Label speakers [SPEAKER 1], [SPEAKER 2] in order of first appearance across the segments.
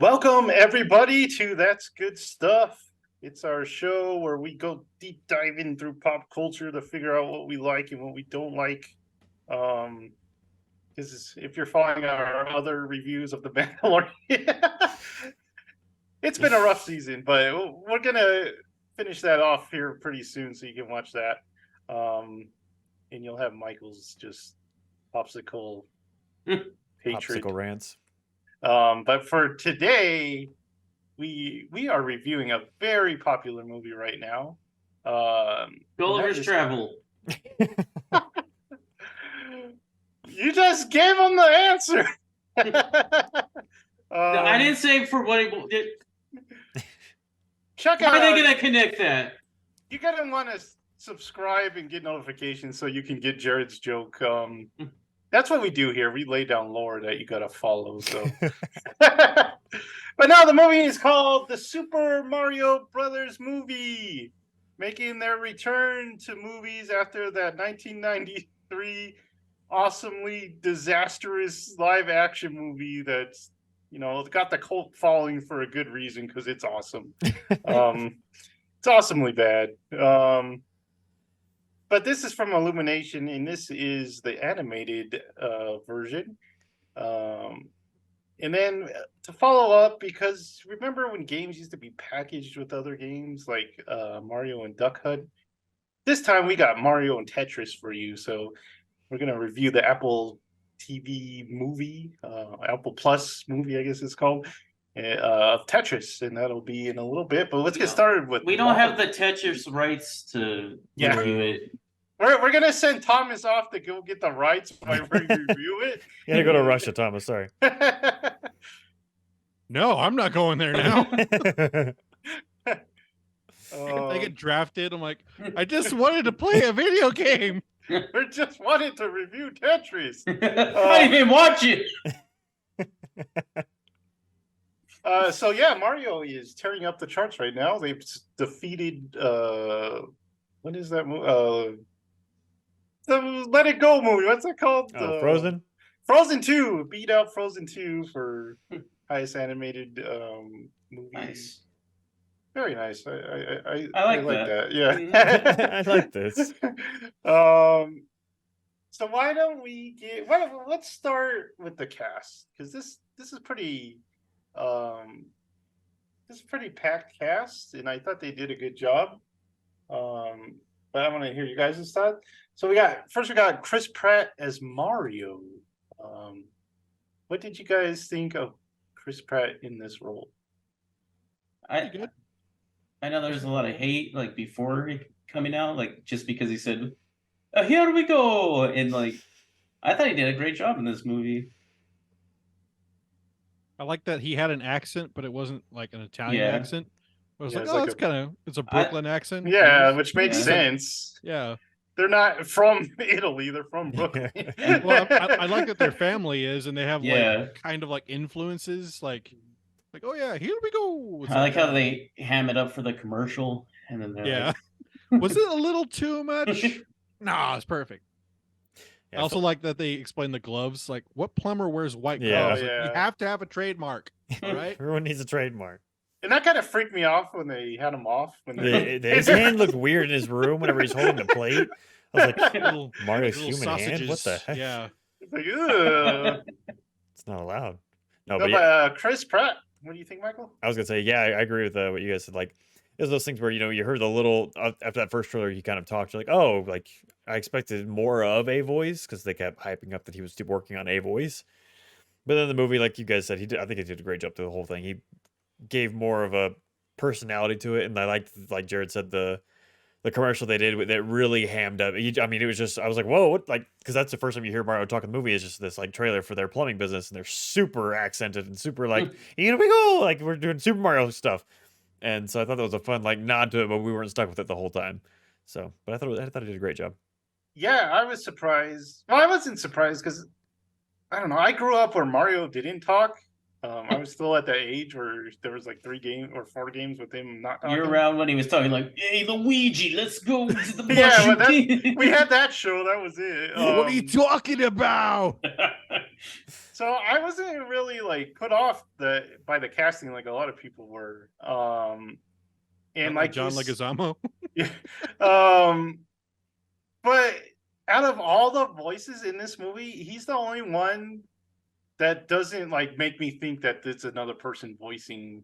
[SPEAKER 1] Welcome, everybody, to That's Good Stuff. It's our show where we go deep diving through pop culture to figure out what we like and what we don't like. Because if you're following our other reviews of The Mandalorian, it's been a rough season, but we're going to finish that off here pretty soon so you can watch that. And you'll have Michael's just popsicle hatred.
[SPEAKER 2] Popsicle rants.
[SPEAKER 1] But for today, we are reviewing a very popular movie right now.
[SPEAKER 3] Gulliver's Travel.
[SPEAKER 1] You just gave him the answer.
[SPEAKER 3] I didn't say for what he did.
[SPEAKER 1] Check
[SPEAKER 3] How
[SPEAKER 1] out.
[SPEAKER 3] are they gonna connect that?
[SPEAKER 1] You're gonna want to subscribe and get notifications so you can get Jared's joke. That's what we do here. We lay down lore that you gotta follow. So, but now the movie is called the Super Mario Brothers movie, making their return to movies after that 1993 awesomely disastrous live action movie that's got the cult following for a good reason because it's awesome. It's awesomely bad. But this is from Illumination, and this is the animated version. And then to follow up, because remember when games used to be packaged with other games like Mario and Duck Hunt? This time we got Mario and Tetris for you. So we're going to review the Apple TV movie, Apple Plus movie, I guess it's called, of Tetris. And that'll be in a little bit. But let's get started with
[SPEAKER 3] We don't have the Tetris rights to review it.
[SPEAKER 1] We're gonna send Thomas off to go get the rights while we review it.
[SPEAKER 2] You gotta go to Russia, Thomas. Sorry.
[SPEAKER 4] No, I'm not going there now.
[SPEAKER 1] I
[SPEAKER 4] I get drafted. I'm like, I just wanted to play a video game.
[SPEAKER 1] We just wanted to review Tetris.
[SPEAKER 3] I didn't even watch it.
[SPEAKER 1] So yeah, Mario is tearing up the charts right now. They've defeated what is that movie? The Let It Go movie. What's it called?
[SPEAKER 2] Frozen?
[SPEAKER 1] Frozen 2 beat out Frozen 2 for highest animated movie.
[SPEAKER 3] Nice.
[SPEAKER 1] Very nice. I
[SPEAKER 3] like
[SPEAKER 1] that. Yeah.
[SPEAKER 2] I like this.
[SPEAKER 1] So why don't we let's start with the cast, because this is pretty packed cast, and I thought they did a good job. But I want to hear you guys' thoughts. So we got Chris Pratt as Mario. What did you guys think of Chris Pratt in this role?
[SPEAKER 3] I know there's a lot of hate like before coming out, like just because he said, "Here we go," and like I thought he did a great job in this movie.
[SPEAKER 4] I like that he had an accent, but it wasn't like an Italian accent. I was it's a Brooklyn accent.
[SPEAKER 1] Yeah, which makes sense.
[SPEAKER 4] Yeah.
[SPEAKER 1] They're not from Italy, they're from Brooklyn.
[SPEAKER 4] Well, I like that their family is, and they have like kind of like influences, like oh yeah, here we go.
[SPEAKER 3] I like how they ham it up for the commercial, and then they're
[SPEAKER 4] was it a little too much? Nah, it's perfect. I also like that they explain the gloves. Like, what plumber wears white gloves?
[SPEAKER 1] Yeah.
[SPEAKER 4] Like, you have to have a trademark, right?
[SPEAKER 2] Everyone needs a trademark.
[SPEAKER 1] And that kind of freaked me off when they had him off.
[SPEAKER 2] His hand looked weird in his room whenever he's holding the plate. I was like, Mario's human
[SPEAKER 4] sausages.
[SPEAKER 2] hand? What the heck?
[SPEAKER 4] Yeah.
[SPEAKER 1] It's like, ugh.
[SPEAKER 2] It's not allowed.
[SPEAKER 1] But Chris Pratt, what do you think, Michael?
[SPEAKER 2] I was going to say, yeah, I agree with what you guys said. Like, it's those things where, you heard the little, after that first trailer, he kind of talked, you're like, oh, like, I expected more of a voice, because they kept hyping up that he was working on a voice. But then the movie, like you guys said, I think he did a great job through the whole thing. He gave more of a personality to it, and I liked, like Jared said, the commercial they did that really hammed up. I mean, it was just, I was like, whoa, what? Like, because that's the first time you hear Mario talk in the movie, is just this like trailer for their plumbing business, and they're super accented and super like, here we go, like we're doing Super Mario stuff. And so I thought that was a fun like nod to it, but we weren't stuck with it the whole time. So, but I thought he did a great job.
[SPEAKER 1] Yeah, I was surprised. Well, I wasn't surprised because I don't know. I grew up where Mario didn't talk. I was still at that age where there was like 3 games or 4 games with him not talking.
[SPEAKER 3] You're around when he was talking like, "Hey, Luigi, let's go to the
[SPEAKER 1] yeah, but we had that show. That was it.
[SPEAKER 4] What are you talking about?
[SPEAKER 1] So I wasn't really like put off by the casting like a lot of people were. And like
[SPEAKER 4] John
[SPEAKER 1] you
[SPEAKER 4] Leguizamo.
[SPEAKER 1] yeah. Um, but out of all the voices in this movie, he's the only one that doesn't like make me think that it's another person voicing.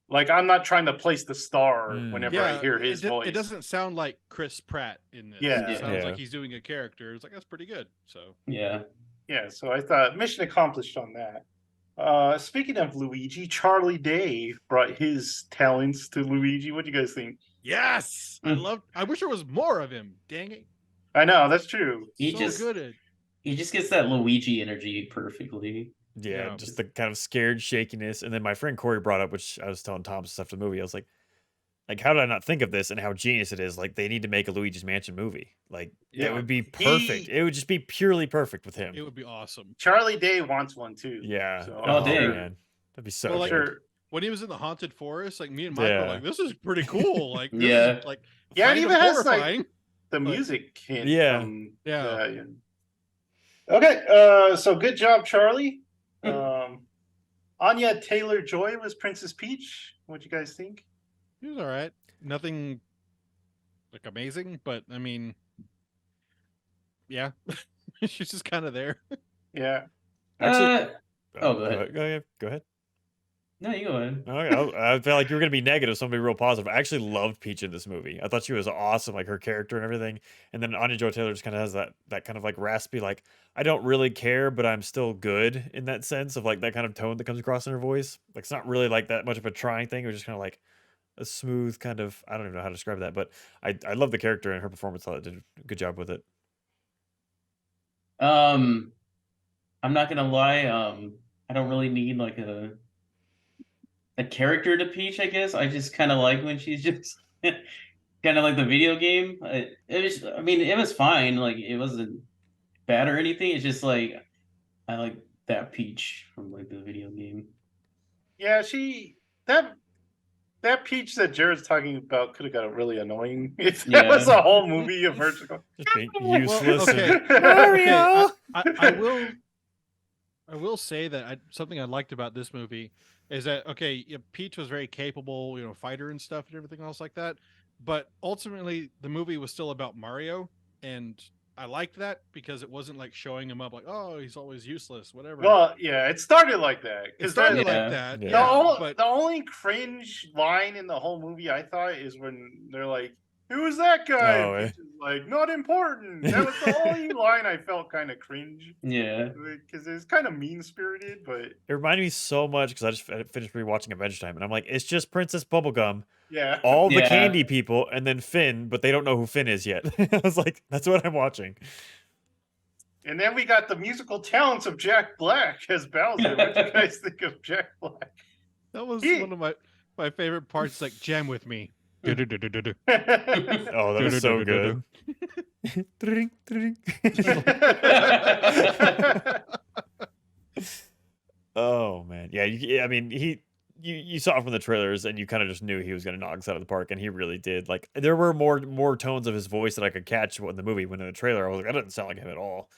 [SPEAKER 1] Like I'm not trying to place the star whenever I hear his voice.
[SPEAKER 4] It doesn't sound like Chris Pratt in this.
[SPEAKER 1] Yeah.
[SPEAKER 4] It sounds
[SPEAKER 2] Yeah.
[SPEAKER 4] like he's doing a character. It's like that's pretty good. So
[SPEAKER 3] Yeah.
[SPEAKER 1] Yeah, so I thought mission accomplished on that. Speaking of Luigi, Charlie Day brought his talents to Luigi. What do you guys think?
[SPEAKER 4] yes, I wish there was more of him. Dang it,
[SPEAKER 1] I know that's true.
[SPEAKER 3] He
[SPEAKER 4] so
[SPEAKER 3] just
[SPEAKER 4] good at.
[SPEAKER 3] he just gets that Luigi energy perfectly.
[SPEAKER 2] Yeah,
[SPEAKER 4] Yeah.
[SPEAKER 2] just the kind of scared shakiness. And then my friend Corey brought up, which I was telling Tom just after the movie, I was like, how did I not think of this and how genius it is? Like, they need to make a Luigi's Mansion movie. Like,
[SPEAKER 1] Yeah.
[SPEAKER 2] it would be perfect. It would just be purely perfect with him.
[SPEAKER 4] It would be awesome.
[SPEAKER 1] Charlie Day wants one too.
[SPEAKER 2] Yeah.
[SPEAKER 1] So,
[SPEAKER 3] Oh, dang.
[SPEAKER 2] man. That'd be so
[SPEAKER 4] Well,
[SPEAKER 2] good.
[SPEAKER 4] like,
[SPEAKER 1] sure.
[SPEAKER 4] When he was in the haunted forest, like me and Mike were
[SPEAKER 2] Yeah.
[SPEAKER 4] like, "This is pretty cool." Like, this
[SPEAKER 3] Yeah.
[SPEAKER 4] is, like,
[SPEAKER 1] Yeah, it
[SPEAKER 4] kind
[SPEAKER 1] even
[SPEAKER 4] of
[SPEAKER 1] has, like,
[SPEAKER 4] horrifying.
[SPEAKER 1] The music hint.
[SPEAKER 2] Yeah.
[SPEAKER 4] Yeah.
[SPEAKER 1] Okay, so good job, Charlie. Anya Taylor-Joy was Princess Peach. What'd you guys think?
[SPEAKER 4] He was all right. Nothing like amazing, but I mean, yeah, she's just kind of there.
[SPEAKER 1] Yeah.
[SPEAKER 2] Actually,
[SPEAKER 3] oh, go ahead.
[SPEAKER 2] Go ahead.
[SPEAKER 3] No, you go ahead.
[SPEAKER 2] Okay, I felt like you were gonna be negative, so I'm gonna be real positive. I actually loved Peach in this movie. I thought she was awesome, like her character and everything. And then Anya Joy Taylor just kind of has that kind of like raspy, like I don't really care, but I'm still good in that sense of like that kind of tone that comes across in her voice. Like it's not really like that much of a trying thing. It was just kind of like a smooth kind of. I don't even know how to describe that, but I love the character and her performance. I thought it did a good job with it.
[SPEAKER 3] I'm not gonna lie. I don't really need like a character to Peach. I guess I just kind of like when she's just kind of like the video game. It was. I mean, it was fine. Like it wasn't bad or anything. It's just like I like that Peach from like the video game.
[SPEAKER 1] Yeah, that Peach that Jared's talking about could have got really annoying if that was a whole movie of her just going,
[SPEAKER 2] Just being useless.
[SPEAKER 4] okay.
[SPEAKER 2] and, Mario.
[SPEAKER 4] I will say that something I liked about this movie is that Peach was very capable, fighter and stuff and everything else like that. But ultimately, the movie was still about Mario, and I liked that because it wasn't like showing him up like, oh, he's always useless, whatever.
[SPEAKER 1] Well, yeah, it started like that.
[SPEAKER 4] It started
[SPEAKER 3] Yeah.
[SPEAKER 4] like that.
[SPEAKER 2] Yeah.
[SPEAKER 4] But
[SPEAKER 1] The only cringe line in the whole movie I thought is when they're like, "Who was that guy?"
[SPEAKER 2] Oh,
[SPEAKER 1] Which is like, not important. That was the only line I felt kind of cringe
[SPEAKER 3] Yeah.
[SPEAKER 1] because it's kind of mean spirited, but
[SPEAKER 2] It reminded me so much because I just finished rewatching Adventure Time, and I'm like, it's just Princess Bubblegum,
[SPEAKER 1] yeah.
[SPEAKER 2] all the
[SPEAKER 3] Yeah.
[SPEAKER 2] candy people, and then Finn, but they don't know who Finn is yet. I was like, that's what I'm watching.
[SPEAKER 1] And then we got the musical talents of Jack Black as Bowser. What do you guys think of Jack Black?
[SPEAKER 4] that was
[SPEAKER 1] He-
[SPEAKER 4] one of my favorite parts. Like, jam with me. Du-du-du-du-du-du.
[SPEAKER 2] Oh, that was so good. Dring, dring. Oh man, yeah. I mean, you saw it from the trailers, and you kind of just knew he was going to knock us out of the park, and he really did. Like, there were more tones of his voice that I could catch in the movie. When in the trailer, I was like, that doesn't sound like him at all.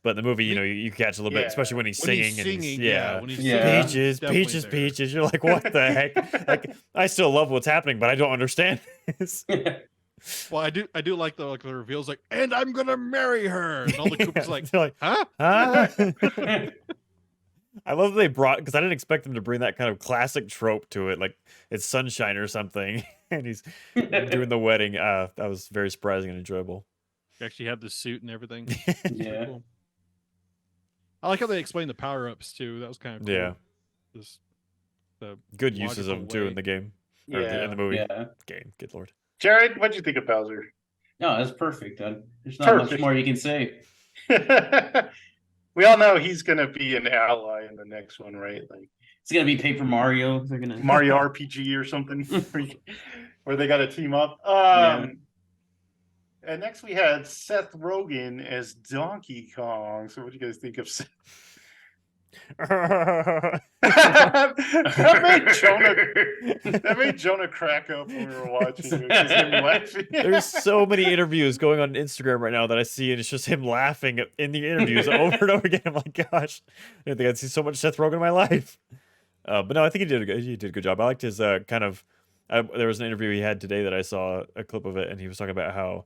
[SPEAKER 2] But in the movie, you catch a little bit,
[SPEAKER 1] Yeah.
[SPEAKER 2] especially when he's
[SPEAKER 4] When
[SPEAKER 2] singing.
[SPEAKER 4] he's
[SPEAKER 2] and
[SPEAKER 4] singing,
[SPEAKER 2] yeah.
[SPEAKER 4] when he's
[SPEAKER 3] Yeah.
[SPEAKER 4] singing,
[SPEAKER 2] Peaches,
[SPEAKER 4] definitely
[SPEAKER 2] peaches,
[SPEAKER 4] there.
[SPEAKER 2] peaches. You're like, what the heck? Like, I still love what's happening, but I don't understand this.
[SPEAKER 4] Well, I do like the reveals, like, and I'm gonna marry her, and all the Koopas like,
[SPEAKER 2] They're like,
[SPEAKER 4] huh?
[SPEAKER 2] huh? I love that they brought, because I didn't expect them to bring that kind of classic trope to it, like it's sunshine or something, and he's doing the wedding. That was very surprising and enjoyable.
[SPEAKER 4] He actually had the suit and everything.
[SPEAKER 3] Yeah.
[SPEAKER 4] Cool. I like how they explained the power ups too. That was kind of cool.
[SPEAKER 2] Yeah.
[SPEAKER 4] The
[SPEAKER 2] Good uses of them
[SPEAKER 4] logical
[SPEAKER 2] too
[SPEAKER 4] way.
[SPEAKER 2] in the game, or
[SPEAKER 1] Yeah.
[SPEAKER 2] in the movie
[SPEAKER 3] Yeah.
[SPEAKER 2] game. Good lord.
[SPEAKER 1] Jared, what'd you think of Bowser?
[SPEAKER 3] No, that's perfect. There's not much
[SPEAKER 1] Perfect.
[SPEAKER 3] more you can say.
[SPEAKER 1] We all know he's gonna be an ally in the next one, right? Like
[SPEAKER 3] It's gonna be Paper Mario. They're gonna
[SPEAKER 1] Mario RPG or something, where they got to team up.
[SPEAKER 3] Yeah.
[SPEAKER 1] And next we had Seth Rogen as Donkey Kong. So what do you guys think of Seth? that made Jonah crack up when we were watching it. Just him laughing.
[SPEAKER 2] There's so many interviews going on Instagram right now that I see, and it's just him laughing in the interviews over and over again. I'm like, gosh, I didn't think I'd see so much Seth Rogen in my life. But no, I think he did a good job. I liked his kind of. There was an interview he had today that I saw a clip of it, and he was talking about how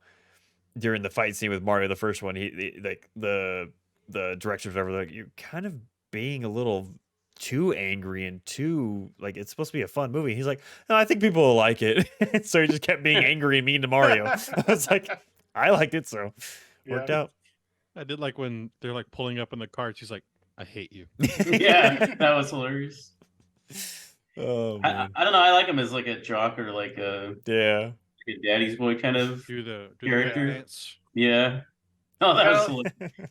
[SPEAKER 2] during the fight scene with Mario, the first one, like the directors whatever, like, you're kind of being a little too angry and too like, it's supposed to be a fun movie. He's like, no, I think people will like it. So he just kept being angry and mean to Mario. I was like, I liked it, so worked out.
[SPEAKER 4] I did like when they're like pulling up in the carts. He's like, I hate you.
[SPEAKER 3] Yeah, that was hilarious.
[SPEAKER 2] Oh man.
[SPEAKER 3] I don't know. I like him as like a jock or like a daddy's boy kind of
[SPEAKER 4] Do the
[SPEAKER 3] character.
[SPEAKER 4] dance.
[SPEAKER 3] Yeah. Oh, that was hilarious.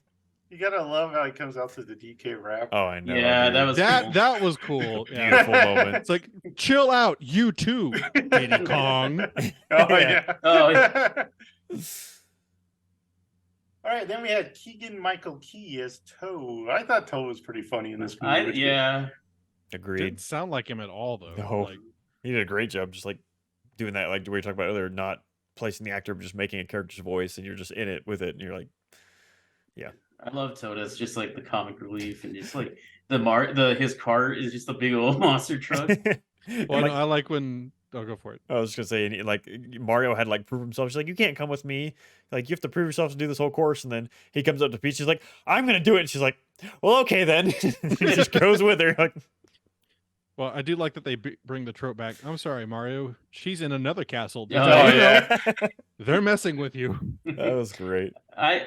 [SPEAKER 1] You gotta love how he comes out to the DK rap.
[SPEAKER 2] Oh, I know.
[SPEAKER 3] Yeah,
[SPEAKER 2] dude.
[SPEAKER 3] that was cool.
[SPEAKER 4] That was cool. Yeah.
[SPEAKER 2] Beautiful moment.
[SPEAKER 4] It's like, chill out, you too, Diddy Kong.
[SPEAKER 1] Oh yeah.
[SPEAKER 3] Oh, yeah.
[SPEAKER 1] All right, then we had Keegan Michael Key as Toad. I thought Toad was pretty funny in this movie.
[SPEAKER 3] Yeah.
[SPEAKER 2] Agreed.
[SPEAKER 4] Didn't sound like him at all, though.
[SPEAKER 2] No.
[SPEAKER 4] Like,
[SPEAKER 2] He did a great job, just like doing that, like we were talking about earlier, not placing the actor, but just making a character's voice, and you're just in it with it, and you're like, yeah.
[SPEAKER 3] I love Toad as just like the comic relief, and just like his car is just a big old monster truck.
[SPEAKER 4] well, no, I like when. Oh, go for it.
[SPEAKER 2] I was just gonna say, and like Mario had like prove himself. She's like, you can't come with me. Like, you have to prove yourself to do this whole course. And then he comes up to Peach. She's like, I'm gonna do it. And she's like, well, okay then. He just goes with her. Like,
[SPEAKER 4] Well, I do like that they bring the trope back. I'm sorry, Mario. She's in another castle.
[SPEAKER 3] Oh, yeah.
[SPEAKER 4] They're messing with you.
[SPEAKER 2] that was great.
[SPEAKER 3] I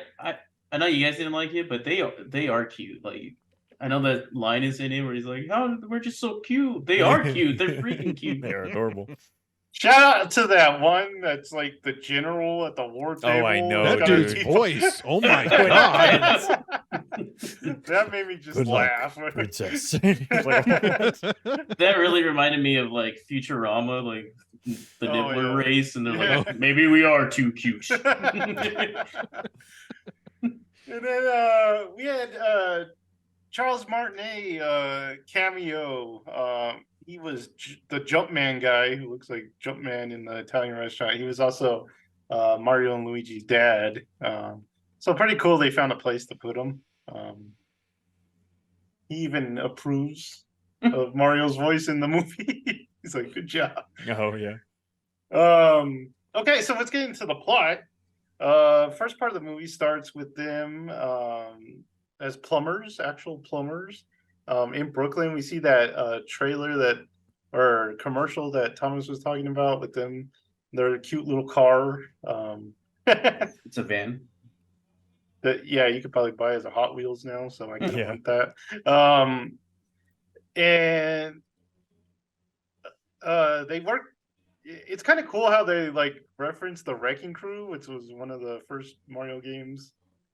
[SPEAKER 3] know you guys didn't like it, but they are cute. Like, I know that line is in it where he's like, "Oh, we're just so cute." They are cute. They're freaking cute.
[SPEAKER 2] They are adorable.
[SPEAKER 1] Shout out to that one that's like the general at the war table.
[SPEAKER 2] Oh, I know,
[SPEAKER 4] That
[SPEAKER 2] dude.
[SPEAKER 4] dude's voice. Oh my god.
[SPEAKER 1] That made me just
[SPEAKER 2] Good luck,
[SPEAKER 1] laugh.
[SPEAKER 2] princess. Like,
[SPEAKER 3] That really reminded me of like Futurama, like the Nibbler
[SPEAKER 1] yeah.
[SPEAKER 3] race, and they're
[SPEAKER 1] Yeah.
[SPEAKER 3] like, "Oh, maybe we are too cute."
[SPEAKER 1] And then we had Charles Martinet cameo. He was the Jumpman guy who looks like Jumpman in the Italian restaurant. He was also Mario and Luigi's dad. So pretty cool they found a place to put him. He even approves of Mario's voice in the movie. He's like, good job.
[SPEAKER 2] oh yeah.
[SPEAKER 1] Okay, so let's get into the plot. First part of the movie starts with them as plumbers, actual plumbers, in Brooklyn. We see that trailer or commercial that Thomas was talking about with them, their cute little car.
[SPEAKER 3] It's a van.
[SPEAKER 1] That you could probably buy as a Hot Wheels now, so I kind of
[SPEAKER 2] Yeah.
[SPEAKER 1] want that. And they work. It's kind of cool how they like reference the Wrecking Crew, which was one of the first Mario games.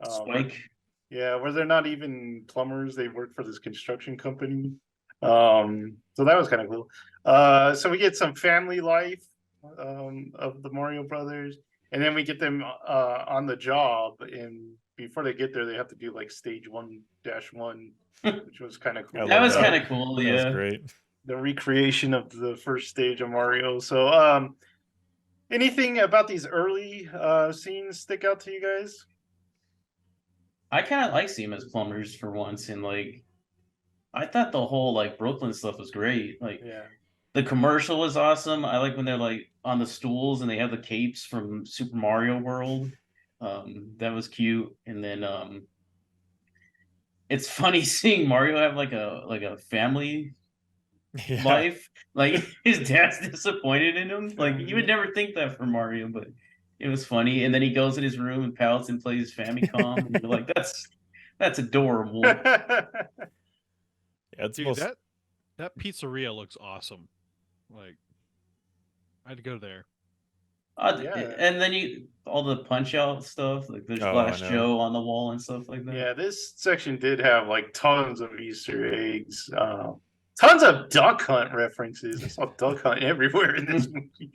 [SPEAKER 3] Spike.
[SPEAKER 1] Yeah, where they're not even plumbers; they work for this construction company. So that was kind of cool. So we get some family life of the Mario brothers, and then we get them on the job. And before they get there, they have to do like stage 1-1, which was kind of cool.
[SPEAKER 2] I
[SPEAKER 3] That
[SPEAKER 2] love
[SPEAKER 3] was
[SPEAKER 2] that.
[SPEAKER 3] kind of cool.
[SPEAKER 2] That
[SPEAKER 3] Yeah.
[SPEAKER 2] was great.
[SPEAKER 1] The recreation of the first stage of Mario. So, anything about these early scenes stick out to you guys?
[SPEAKER 3] I kind of like seeing them as plumbers for once, and like, I thought the whole like Brooklyn stuff was great. Like,
[SPEAKER 1] Yeah.
[SPEAKER 3] the commercial was awesome. I like when they're like on the stools and they have the capes from Super Mario World. That was cute. And then it's funny seeing Mario have like a family
[SPEAKER 2] Yeah.
[SPEAKER 3] life. Like, his dad's disappointed in him. Like, you would never think that for Mario, but it was funny. And then he goes in his room and pouts and plays Famicom. And you're like, that's adorable.
[SPEAKER 2] Yeah, it's
[SPEAKER 4] Dude,
[SPEAKER 2] most,
[SPEAKER 4] that pizzeria looks awesome. Like, I'd go there.
[SPEAKER 1] Yeah.
[SPEAKER 3] And then all the punch out stuff, like there's
[SPEAKER 2] Oh, I
[SPEAKER 3] Flash
[SPEAKER 2] know.
[SPEAKER 3] Joe on the wall and stuff like that.
[SPEAKER 1] Yeah, this section did have like tons of Easter eggs, tons of Duck Hunt references. I saw Duck Hunt everywhere in this movie.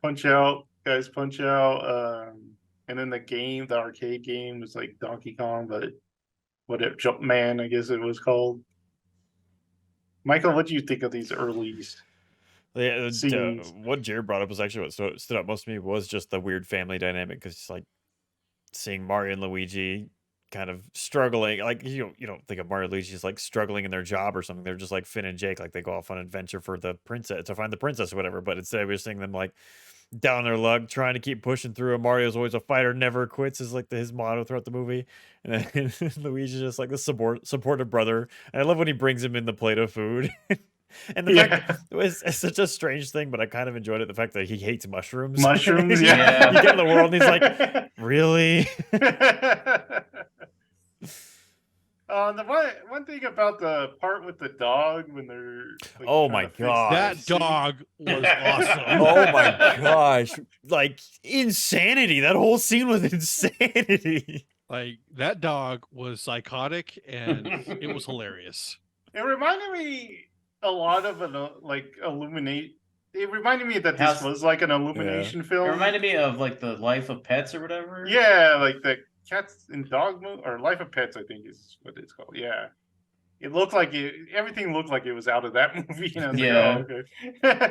[SPEAKER 1] Punch Out, guys, Punch Out, and then the arcade game was like Donkey Kong, but Jumpman, I guess it was called. Michael, what do you think of these early
[SPEAKER 2] Yeah,
[SPEAKER 1] scenes?
[SPEAKER 2] what Jared brought up was actually what stood out most to me was just the weird family dynamic because like seeing Mario and Luigi kind of struggling, like you don't think of Mario and Luigi as like struggling in their job or something. They're just like Finn and Jake, like they go off on an adventure for the princess to find the princess or whatever. But instead, we're seeing them like down on their luck, trying to keep pushing through. And Mario's always a fighter, never quits is like his motto throughout the movie. And then Luigi's just like the supportive brother. And I love when he brings him in the plate of food. And the fact it's such a strange thing, but I kind of enjoyed it. The fact that he hates mushrooms.
[SPEAKER 1] Mushrooms,
[SPEAKER 3] Yeah.
[SPEAKER 2] You get in the world and he's like, really?
[SPEAKER 1] The one thing about the part with the dog when they're like,
[SPEAKER 2] Oh
[SPEAKER 1] trying
[SPEAKER 2] my
[SPEAKER 1] to fix
[SPEAKER 2] God.
[SPEAKER 1] the
[SPEAKER 4] That
[SPEAKER 1] seat.
[SPEAKER 4] dog was awesome.
[SPEAKER 2] Oh my gosh. Like insanity. That whole scene was insanity.
[SPEAKER 4] Like that dog was psychotic and it was hilarious.
[SPEAKER 1] It reminded me a lot of an Illuminate. It reminded me that this
[SPEAKER 3] How's-
[SPEAKER 1] was like an Illumination
[SPEAKER 3] It
[SPEAKER 1] film.
[SPEAKER 3] reminded me of like the Life of Pets or whatever.
[SPEAKER 1] Yeah, like the Cats and Dog movie, or Life of Pets, I think is what it's called. Yeah, it looked like everything looked like it was out of that movie. And I was like,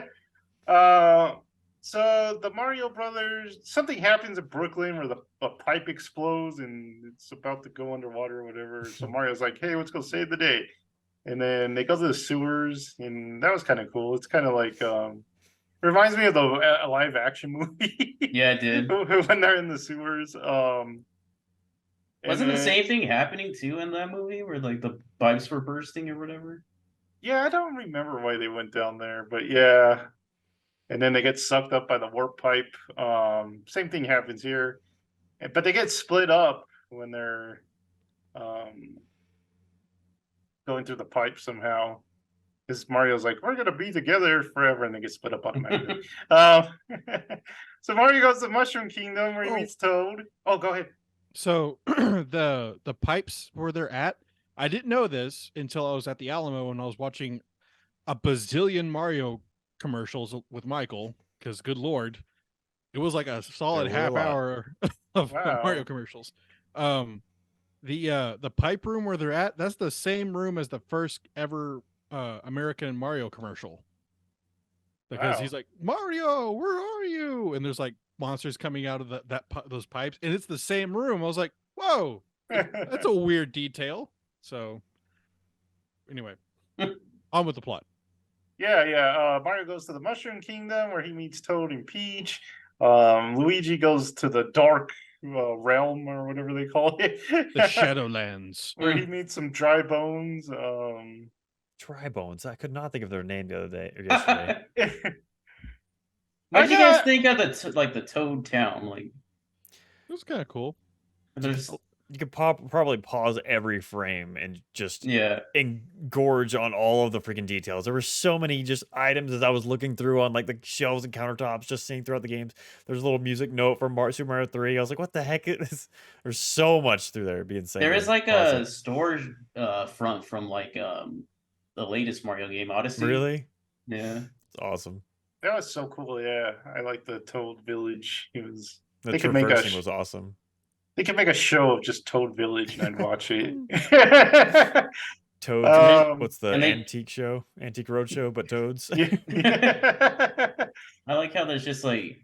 [SPEAKER 1] oh, okay. So the Mario Brothers, something happens in Brooklyn where a pipe explodes and it's about to go underwater or whatever. So Mario's like, hey, let's go save the day. And then they go to the sewers, and that was kind of cool. It's kind of like reminds me of the live action movie.
[SPEAKER 3] Yeah, it did.
[SPEAKER 1] When they're in the sewers.
[SPEAKER 3] Wasn't the same thing happening too in that movie where like the pipes were bursting or whatever?
[SPEAKER 1] Yeah, I don't remember why they went down there, but yeah. And then they get sucked up by the warp pipe. Same thing happens here, but they get split up when they're going through the pipe somehow. Because Mario's like, we're gonna be together forever, and they get split up automatically. So Mario goes to Mushroom Kingdom where he meets Toad. Oh, go ahead.
[SPEAKER 4] So the pipes where they're at, I didn't know this until I was at the Alamo and I was watching a bazillion Mario commercials with Michael, because good Lord, it was like a solid
[SPEAKER 2] There were a
[SPEAKER 4] half
[SPEAKER 2] lot.
[SPEAKER 4] hour of
[SPEAKER 1] Wow.
[SPEAKER 4] Mario commercials. The pipe room where they're at, that's the same room as the first ever American Mario commercial. Because
[SPEAKER 1] Wow.
[SPEAKER 4] he's like, Mario, where are you? And there's like monsters coming out of those pipes, and it's the same room. I was like, whoa, that's a weird detail. So anyway, on with the plot.
[SPEAKER 1] Yeah. Mario goes to the Mushroom Kingdom where he meets Toad and Peach. Luigi goes to the Dark Realm or whatever they call it.
[SPEAKER 4] The Shadowlands.
[SPEAKER 1] Where he meets some dry bones.
[SPEAKER 2] Tribones. I could not think of their name the other day or yesterday.
[SPEAKER 3] What did you
[SPEAKER 1] I
[SPEAKER 3] guys think of the Toad Town? Like,
[SPEAKER 4] It was kind of cool.
[SPEAKER 3] there's
[SPEAKER 2] You could probably pause every frame and just
[SPEAKER 3] yeah,
[SPEAKER 2] engorge on all of the freaking details. There were so many just items as I was looking through on like the shelves and countertops, just seeing throughout the games. There's a little music note from Super Mario 3. I was like, what the heck is? There's so much through there. It'd be insane.
[SPEAKER 3] there
[SPEAKER 2] to
[SPEAKER 3] is like
[SPEAKER 2] pause
[SPEAKER 3] a
[SPEAKER 2] it.
[SPEAKER 3] store front from like the latest Mario game, Odyssey.
[SPEAKER 2] Really?
[SPEAKER 3] Yeah.
[SPEAKER 2] It's awesome.
[SPEAKER 1] That was so cool. Yeah, I like the Toad Village. It was.
[SPEAKER 2] The
[SPEAKER 1] They could make a
[SPEAKER 2] traversing was awesome.
[SPEAKER 1] They could make a show of just Toad Village, and I'd watch it.
[SPEAKER 2] Toads. What's the
[SPEAKER 3] and they-
[SPEAKER 2] antique show? Antique road show, but Toads.
[SPEAKER 1] Yeah.
[SPEAKER 3] I like how there's just like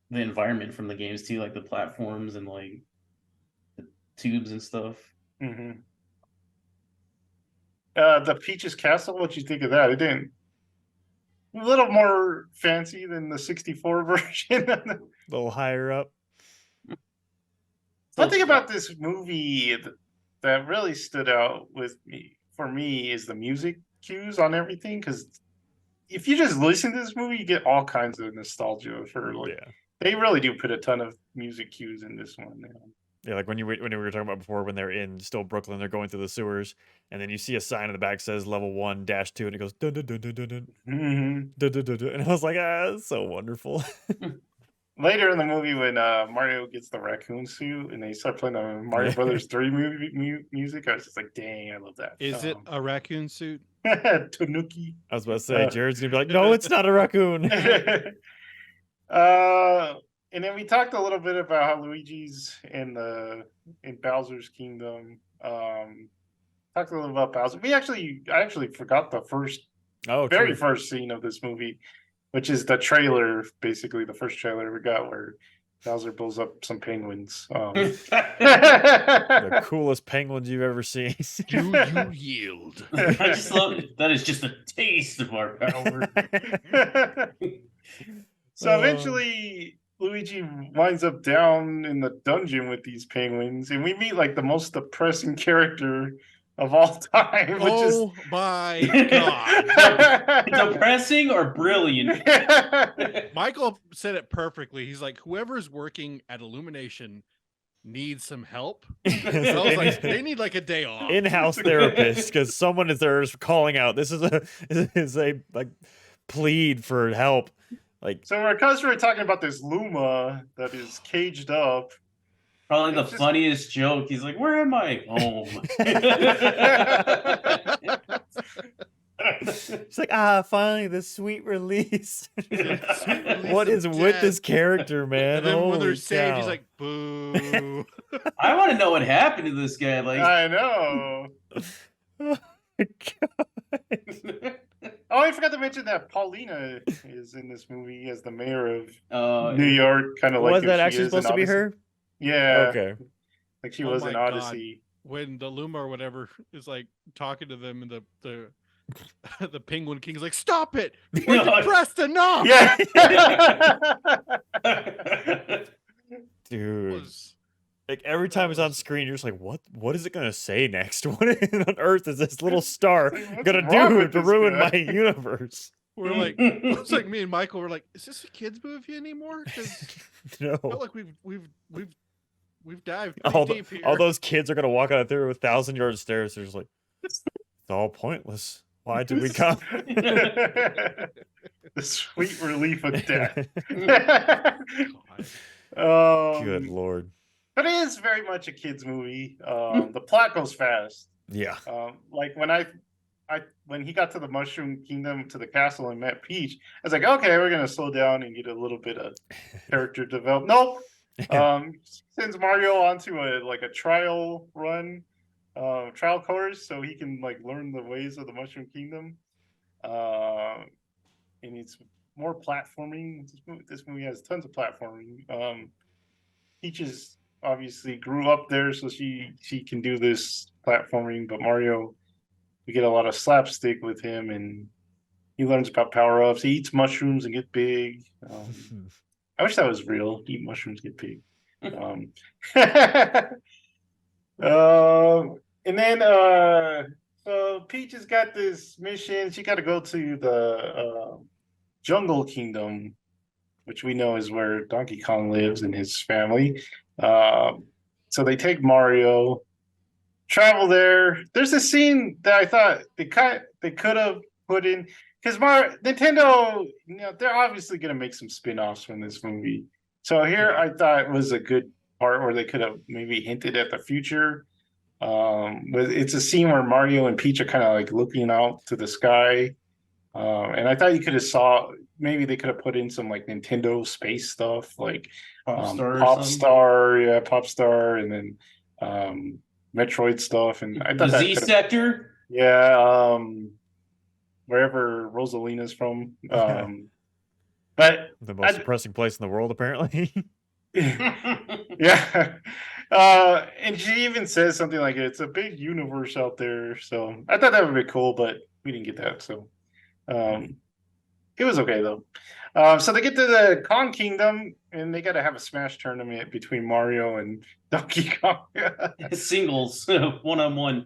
[SPEAKER 3] the environment from the games too, like the platforms and like the tubes and stuff.
[SPEAKER 1] Mhm. The Peach's Castle. What you think of that? It didn't. A little more fancy than the 64 version.
[SPEAKER 2] A little higher up.
[SPEAKER 1] One thing about this movie that really stood out for me is the music cues on everything. Because if you just listen to this movie, you get all kinds of nostalgia for like.
[SPEAKER 2] Yeah.
[SPEAKER 1] They really do put a ton of music cues in this one.
[SPEAKER 2] Yeah, like when we were talking about before, when they're in still Brooklyn, they're going through the sewers, and then you see a sign in the back says level 1-2, and it goes dun, dun, dun, dun, dun, dun,
[SPEAKER 1] Mhm.
[SPEAKER 2] dun, dun, dun, dun. And I was like, that's so wonderful.
[SPEAKER 1] Later in the movie, when Mario gets the raccoon suit and they start playing the Mario Brothers 3 music, I was just like, dang, I love that.
[SPEAKER 4] Is it a raccoon suit?
[SPEAKER 1] Tanuki?
[SPEAKER 2] I was about to say, Jared's gonna be like, no, it's not a raccoon.
[SPEAKER 1] And then we talked a little bit about how Luigi's in Bowser's Kingdom. Talked a little about Bowser. I actually forgot the very first scene of this movie, which is the trailer, basically the first trailer we got where Bowser blows up some penguins.
[SPEAKER 2] The coolest penguins you've ever seen.
[SPEAKER 4] Do you yield?
[SPEAKER 3] I just love it. That is just a taste of our power.
[SPEAKER 1] So eventually, Luigi winds up down in the dungeon with these penguins, and we meet like the most depressing character of all time, which
[SPEAKER 4] Oh my god!
[SPEAKER 3] Depressing or brilliant?
[SPEAKER 4] Michael said it perfectly. He's like, whoever's working at Illumination needs some help. I was like, they need like a day off.
[SPEAKER 2] In-house therapist, because someone is there calling out. This is a like plead for help. Like,
[SPEAKER 1] so because we're talking about this Luma that is caged up.
[SPEAKER 3] Probably the funniest joke. He's like, "Where am I? Home."
[SPEAKER 2] It's like, finally the sweet release.
[SPEAKER 4] Release
[SPEAKER 2] What is
[SPEAKER 4] of
[SPEAKER 2] with
[SPEAKER 4] death.
[SPEAKER 2] this character, man?
[SPEAKER 4] And then when
[SPEAKER 2] Holy
[SPEAKER 4] they're saved, he's
[SPEAKER 2] cow.
[SPEAKER 4] like, boo.
[SPEAKER 3] I want to know what happened to this guy. Like,
[SPEAKER 1] I know.
[SPEAKER 2] Oh my God.
[SPEAKER 1] Oh, I forgot to mention that Paulina is in this movie as the mayor of
[SPEAKER 3] uh,
[SPEAKER 1] New York, kind of like
[SPEAKER 2] Was
[SPEAKER 1] if
[SPEAKER 2] that
[SPEAKER 1] she
[SPEAKER 2] actually
[SPEAKER 1] is in
[SPEAKER 2] supposed to be
[SPEAKER 1] Odyssey.
[SPEAKER 2] her?
[SPEAKER 1] Yeah,
[SPEAKER 2] Okay.
[SPEAKER 1] like she
[SPEAKER 4] Oh
[SPEAKER 1] was
[SPEAKER 4] my
[SPEAKER 1] in
[SPEAKER 4] God.
[SPEAKER 1] Odyssey.
[SPEAKER 4] When the Luma or whatever is like talking to them, and the Penguin King's like, stop it! We're
[SPEAKER 3] No.
[SPEAKER 4] depressed enough.
[SPEAKER 1] Yeah.
[SPEAKER 2] Dude.
[SPEAKER 4] Was-
[SPEAKER 2] Like every time it's on
[SPEAKER 4] was-
[SPEAKER 2] screen, you're just like, what is it gonna say next? What on earth is this little star
[SPEAKER 1] What's
[SPEAKER 2] gonna
[SPEAKER 1] wrong
[SPEAKER 2] do
[SPEAKER 1] with
[SPEAKER 2] to
[SPEAKER 1] this
[SPEAKER 2] ruin
[SPEAKER 1] guy?
[SPEAKER 2] my universe?
[SPEAKER 4] We're like, it's like me and Michael were like, is this a kids movie anymore? Because
[SPEAKER 2] No.
[SPEAKER 4] I felt like we've dived
[SPEAKER 2] All,
[SPEAKER 4] pretty deep here.
[SPEAKER 2] all those kids are gonna walk out there with 1,000-yard stares. They're just like, it's all pointless. Why did we come?
[SPEAKER 1] The sweet relief of death.
[SPEAKER 2] Good lord.
[SPEAKER 1] But it is very much a kids movie. The plot goes fast.
[SPEAKER 2] Yeah.
[SPEAKER 1] Like when he got to the Mushroom Kingdom, to the castle, and met Peach, I was like, okay, we're gonna slow down and get a little bit of character development. Nope. Sends Mario onto a trial run, trial course, so he can like learn the ways of the Mushroom Kingdom. And it's more platforming. This movie has tons of platforming. Peaches obviously grew up there, so she can do this platforming. But Mario, we get a lot of slapstick with him, and he learns about power ups. He eats mushrooms and get big. I wish that was real. Eat mushrooms, get big. And then so Peach has got this mission. She got to go to the Jungle Kingdom, which we know is where Donkey Kong lives and his family. So they take Mario, travel there. There's a scene that I thought they could have put in, because Nintendo, they're obviously going to make some spin-offs from this movie. So here I thought it was a good part where they could have maybe hinted at the future. But it's a scene where Mario and Peach are kind of like looking out to the sky. And I thought you could have maybe they could have put in some like Nintendo space stuff, like Popstar, and then Metroid stuff. And I thought
[SPEAKER 3] the Z Sector.
[SPEAKER 1] Yeah, wherever Rosalina's from. But
[SPEAKER 2] The most depressing place in the world, apparently.
[SPEAKER 1] yeah. And she even says something like, it's a big universe out there. So I thought that would be cool, but we didn't get that. So it was okay though. So they get to the Kong Kingdom, and they got to have a Smash tournament between Mario and Donkey Kong.
[SPEAKER 3] Singles, 1-on-1.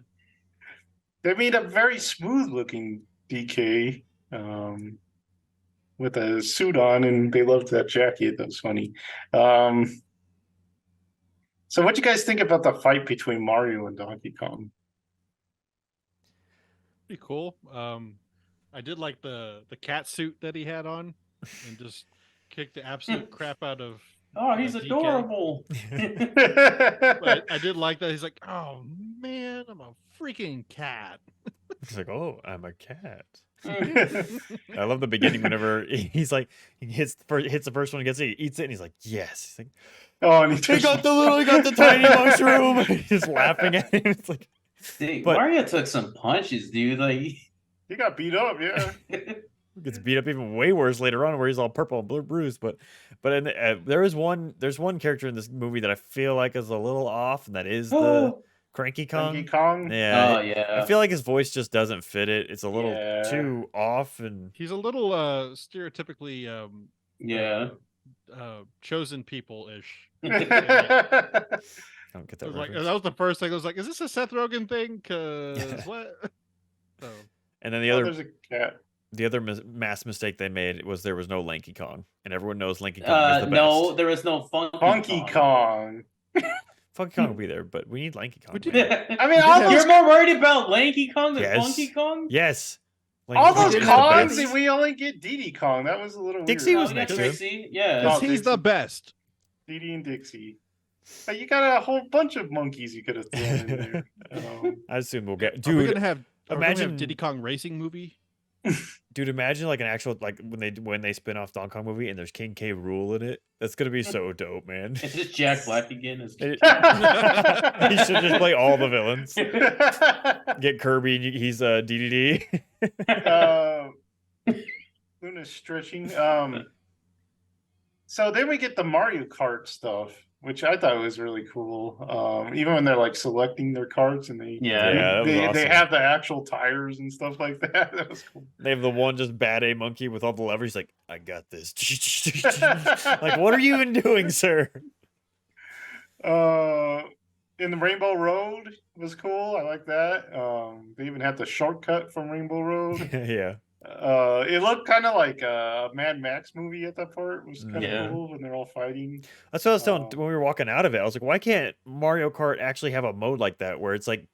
[SPEAKER 1] They made a very smooth looking DK with a suit on, and they loved that jacket. That was funny. So what do you guys think about the fight between Mario and Donkey Kong?
[SPEAKER 4] Pretty cool. I did like the cat suit that he had on, and just kicked the absolute crap out of.
[SPEAKER 3] Oh, he's
[SPEAKER 4] DK.
[SPEAKER 3] adorable.
[SPEAKER 4] But I did like that. He's like, oh man, I'm a freaking cat.
[SPEAKER 2] He's like, oh, I'm a cat. I love the beginning whenever he's like, he hits the first one, gets it, he eats it, and he's like, yes. He's like,
[SPEAKER 1] Oh, and
[SPEAKER 2] he got the tiny mushroom. He's just laughing at him. It's like,
[SPEAKER 3] Dude,
[SPEAKER 2] but-
[SPEAKER 3] Mario took some punches, dude. Like
[SPEAKER 1] He got beat up, yeah.
[SPEAKER 2] gets beat up even way worse later on, where he's all purple and bruised. But in there's one character in this movie that I feel like is a little off, and that is the Cranky Kong.
[SPEAKER 1] Donkey Kong.
[SPEAKER 2] Yeah,
[SPEAKER 3] Oh yeah.
[SPEAKER 2] I feel like his voice just doesn't fit it. It's a little
[SPEAKER 1] Yeah.
[SPEAKER 2] too off, and
[SPEAKER 4] He's a little stereotypically
[SPEAKER 3] Yeah.
[SPEAKER 4] chosen people ish.
[SPEAKER 2] I don't get that.
[SPEAKER 4] Like
[SPEAKER 2] reference.
[SPEAKER 4] that was the first thing. I was like, "Is this a Seth Rogen thing?" Cause what? So
[SPEAKER 2] And then the
[SPEAKER 1] Oh,
[SPEAKER 2] other
[SPEAKER 1] there's a cat.
[SPEAKER 2] mass mistake they made was there was no Lanky Kong, and everyone knows Lanky Kong is the best.
[SPEAKER 3] No, there was no
[SPEAKER 1] Funky Kong.
[SPEAKER 2] Funky Kong will be there, but we need Lanky Kong.
[SPEAKER 4] We did-
[SPEAKER 2] man.
[SPEAKER 1] I mean, all
[SPEAKER 4] Yeah.
[SPEAKER 1] those
[SPEAKER 3] You're more worried about Lanky Kong than
[SPEAKER 2] Yes.
[SPEAKER 3] Funky Kong?
[SPEAKER 2] Yes.
[SPEAKER 1] all
[SPEAKER 2] Lanky
[SPEAKER 1] those
[SPEAKER 2] is the
[SPEAKER 1] Kongs,
[SPEAKER 2] best.
[SPEAKER 1] and we only get Diddy Kong. That was a little
[SPEAKER 2] Dixie
[SPEAKER 1] weird.
[SPEAKER 2] was
[SPEAKER 3] we got
[SPEAKER 2] next to him.
[SPEAKER 3] Trixie. Yeah.
[SPEAKER 1] Oh,
[SPEAKER 4] 'cause he's the
[SPEAKER 1] Dixie.
[SPEAKER 4] best.
[SPEAKER 1] Diddy and Dixie. But you got a whole bunch of monkeys you could have thrown in there.
[SPEAKER 2] I assume we'll get
[SPEAKER 4] Are we
[SPEAKER 2] dude.
[SPEAKER 4] gonna have? Are we gonna
[SPEAKER 2] imagine-
[SPEAKER 4] have Diddy Kong racing movie?
[SPEAKER 2] Dude, imagine like an actual like when they spin off Donkey Kong movie and there's King K. Rool in it. That's gonna be so dope, man.
[SPEAKER 3] It's just Jack Black again.
[SPEAKER 2] He should just play all the villains. Get Kirby, he's DDD.
[SPEAKER 1] Luna's stretching. So then we get the Mario Kart stuff, which I thought was really cool. Even when they're like selecting their karts and they
[SPEAKER 3] Yeah.
[SPEAKER 2] Yeah, that was
[SPEAKER 1] they
[SPEAKER 2] awesome.
[SPEAKER 1] have the actual tires and stuff like that. That was cool.
[SPEAKER 2] They have the one just bad A monkey with all the levers. He's like, I got this. Like, what are you even doing, sir?
[SPEAKER 1] In the Rainbow Road was cool. I like that. They even had the shortcut from Rainbow Road.
[SPEAKER 2] Yeah.
[SPEAKER 1] It looked kind of like a Mad Max movie at that part. It was kind of
[SPEAKER 3] Yeah.
[SPEAKER 1] cool when they're all fighting.
[SPEAKER 2] That's what I was telling
[SPEAKER 1] Um,
[SPEAKER 2] when we were walking out of it. I was like, why can't Mario Kart actually have a mode like that where it's like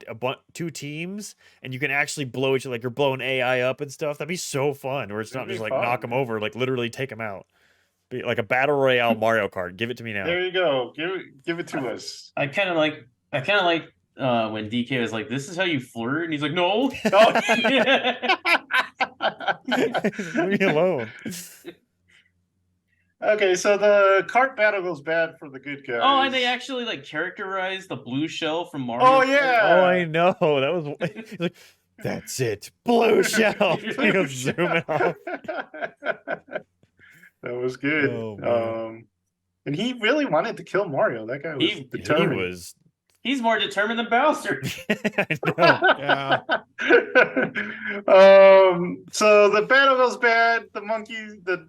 [SPEAKER 2] two teams and you can actually blow each like you're blowing AI up and stuff? That'd be so fun. Where it's not
[SPEAKER 1] It'd
[SPEAKER 2] just
[SPEAKER 1] be
[SPEAKER 2] like knock
[SPEAKER 1] fun.
[SPEAKER 2] them over, like literally take them out. Be like a battle royale Mario Kart. Give it to me now.
[SPEAKER 1] There you go. Give it to us.
[SPEAKER 3] I kind of like when DK was like, "This is how you flirt," and he's like, "No."
[SPEAKER 1] Oh.
[SPEAKER 2] Leave me alone.
[SPEAKER 1] Okay, so the kart battle goes bad for the good guys.
[SPEAKER 3] Oh, and they actually like characterized the blue shell from Mario.
[SPEAKER 1] Oh,
[SPEAKER 3] Kart.
[SPEAKER 1] yeah.
[SPEAKER 2] Oh, I know. That was he's like, that's it. Blue shell. He goes zooming off.
[SPEAKER 1] That was good.
[SPEAKER 2] Oh, man.
[SPEAKER 1] And he really wanted to kill Mario. That guy was
[SPEAKER 3] He
[SPEAKER 1] determined.
[SPEAKER 2] He was.
[SPEAKER 3] He's more determined than Bowser.
[SPEAKER 2] I know.
[SPEAKER 1] So the battle goes bad. The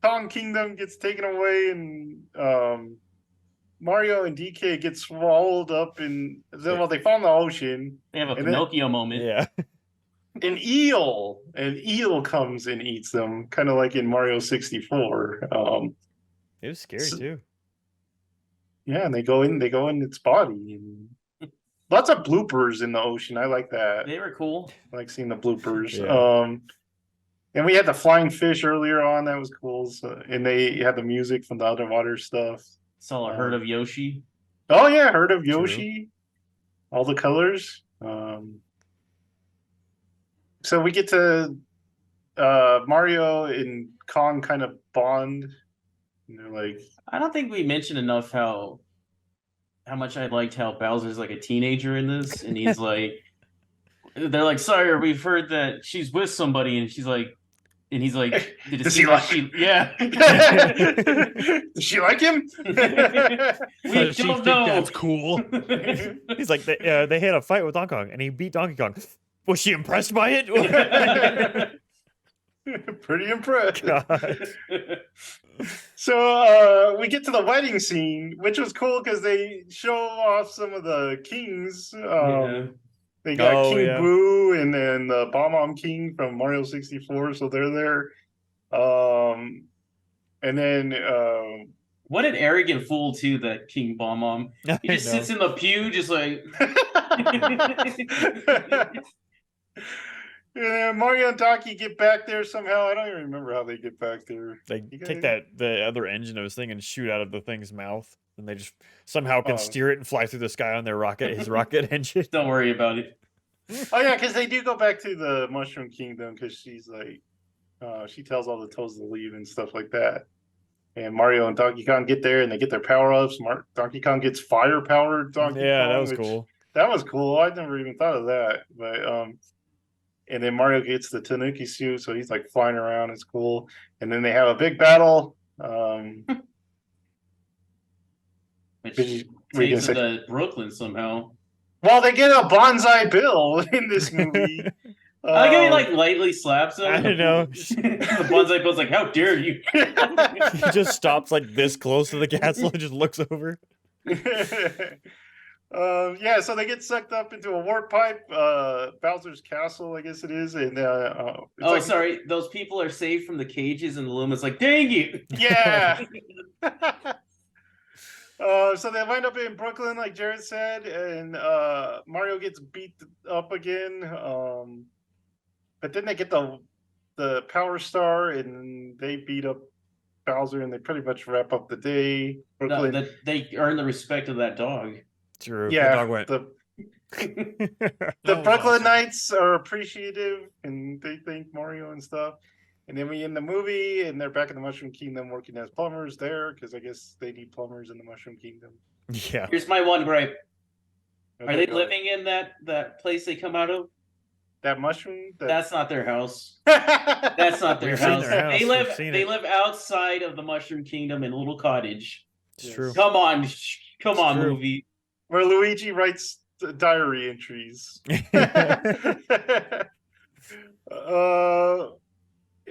[SPEAKER 1] Kong Kingdom gets taken away, and Mario and DK get swallowed up in. Well, they fall in the ocean.
[SPEAKER 3] They have a
[SPEAKER 1] And then-
[SPEAKER 3] Pinocchio moment.
[SPEAKER 2] Yeah.
[SPEAKER 1] An eel comes and eats them, kind of like in Mario 64.
[SPEAKER 2] It was scary
[SPEAKER 1] So-
[SPEAKER 2] too.
[SPEAKER 1] Yeah, and they go in its body, and lots of bloopers in the ocean. I like that.
[SPEAKER 3] They were cool.
[SPEAKER 1] I like seeing the bloopers.
[SPEAKER 2] Yeah.
[SPEAKER 1] And we had the flying fish earlier on. That was cool. So, and they had the music from the underwater stuff.
[SPEAKER 3] Saw a herd of Yoshi.
[SPEAKER 1] Oh yeah, heard of
[SPEAKER 2] True.
[SPEAKER 1] Yoshi. All the colors. So we get to Mario and Kong kind of bond. And they're like,
[SPEAKER 3] I don't think we mentioned enough how much I liked how Bowser's like a teenager in this, and he's like, they're like, "Sire, we've heard that she's with somebody," and he's like, "Did it
[SPEAKER 1] Does
[SPEAKER 3] seem
[SPEAKER 1] he
[SPEAKER 3] like
[SPEAKER 1] like-
[SPEAKER 3] she?" Yeah.
[SPEAKER 1] does she like him?
[SPEAKER 3] We
[SPEAKER 4] Does she
[SPEAKER 3] don't
[SPEAKER 4] think
[SPEAKER 3] know.
[SPEAKER 4] that's cool?
[SPEAKER 2] He's like, they had a fight with Donkey Kong, and he beat Donkey Kong. Was she impressed by it?
[SPEAKER 1] Pretty impressed.
[SPEAKER 2] God.
[SPEAKER 1] So we get to the wedding scene, which was cool because they show off some of the kings.
[SPEAKER 3] Yeah.
[SPEAKER 1] They got
[SPEAKER 2] Oh,
[SPEAKER 1] King
[SPEAKER 2] yeah.
[SPEAKER 1] Boo and then the Bomb King from Mario 64, so they're there. And then
[SPEAKER 3] What an arrogant fool too, that King Bomb. He
[SPEAKER 2] I
[SPEAKER 3] just
[SPEAKER 2] know.
[SPEAKER 3] sits in the pew, just like.
[SPEAKER 1] yeah, Mario and Donkey get back there somehow. I don't even remember how they get back there.
[SPEAKER 2] They
[SPEAKER 1] You
[SPEAKER 2] take
[SPEAKER 1] gotta-
[SPEAKER 2] the other engine of his thing and shoot out of the thing's mouth, and they just somehow can
[SPEAKER 1] Oh.
[SPEAKER 2] steer it and fly through the sky on their rocket, his rocket engine.
[SPEAKER 3] Don't worry about it.
[SPEAKER 1] Oh yeah, because they do go back to the Mushroom Kingdom because she's like, she tells all the Toads to leave and stuff like that. And Mario and Donkey Kong get there and they get their power ups. Donkey Kong gets fire powered Donkey
[SPEAKER 2] Yeah,
[SPEAKER 1] Kong,
[SPEAKER 2] that was
[SPEAKER 1] which
[SPEAKER 2] cool.
[SPEAKER 1] that was cool. I never even thought of that. But and then Mario gets the Tanuki suit, so he's like flying around. It's cool. And then they have a big battle.
[SPEAKER 3] Which
[SPEAKER 1] Were you gonna
[SPEAKER 3] takes
[SPEAKER 1] say?
[SPEAKER 3] them to Brooklyn somehow.
[SPEAKER 1] Well, they get a bonsai Bill in this movie.
[SPEAKER 3] I like how he like lightly slaps him.
[SPEAKER 2] I know.
[SPEAKER 3] The Bonsai Bill's like, "How dare you!"
[SPEAKER 2] He just stops like this close to the castle and just looks over.
[SPEAKER 1] Yeah, so they get sucked up into a warp pipe, Bowser's castle, I guess it is, and it's
[SPEAKER 3] Sorry, those people are saved from the cages, and the Luma's like, "Dang you!"
[SPEAKER 1] Yeah. So they wind up in Brooklyn, like Jared said, and Mario gets beat up again. But then they get the Power Star, and they beat up Bowser, and they pretty much wrap up the day. Brooklyn,
[SPEAKER 3] They earn the respect of that dog.
[SPEAKER 2] True.
[SPEAKER 1] yeah,
[SPEAKER 2] The dog went.
[SPEAKER 1] the
[SPEAKER 4] That was
[SPEAKER 1] Brooklyn
[SPEAKER 4] awesome.
[SPEAKER 1] Knights are appreciative, and they thank Mario and stuff. And then we end the movie, and they're back in the Mushroom Kingdom working as plumbers there, because I guess they need plumbers in the Mushroom Kingdom.
[SPEAKER 2] Yeah.
[SPEAKER 3] Here's my one gripe:
[SPEAKER 1] Okay,
[SPEAKER 3] Are they
[SPEAKER 1] go
[SPEAKER 3] living in that place they come out of?
[SPEAKER 1] that mushroom?
[SPEAKER 3] That's not their house. That's not their
[SPEAKER 2] We've seen
[SPEAKER 3] house.
[SPEAKER 2] their house.
[SPEAKER 3] They
[SPEAKER 2] We've
[SPEAKER 3] live.
[SPEAKER 2] seen
[SPEAKER 3] They
[SPEAKER 2] it.
[SPEAKER 3] live outside of the Mushroom Kingdom in a little cottage.
[SPEAKER 2] It's
[SPEAKER 1] Yes.
[SPEAKER 2] true.
[SPEAKER 3] Come on,
[SPEAKER 2] true.
[SPEAKER 3] movie.
[SPEAKER 1] Where Luigi writes diary entries.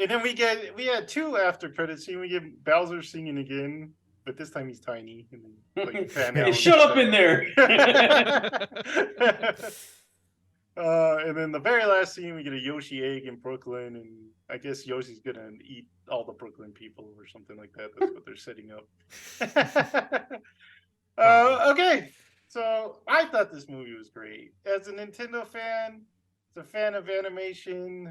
[SPEAKER 1] And then we had two after credit scene. We get Bowser singing again, but this time he's tiny. And then, like, fan out
[SPEAKER 3] Shut up
[SPEAKER 1] and
[SPEAKER 3] in there.
[SPEAKER 1] and then the very last scene, we get a Yoshi egg in Brooklyn, and I guess Yoshi's gonna eat all the Brooklyn people or something like that. That's what they're setting up. Okay, so I thought this movie was great. As a Nintendo fan, as a fan of animation,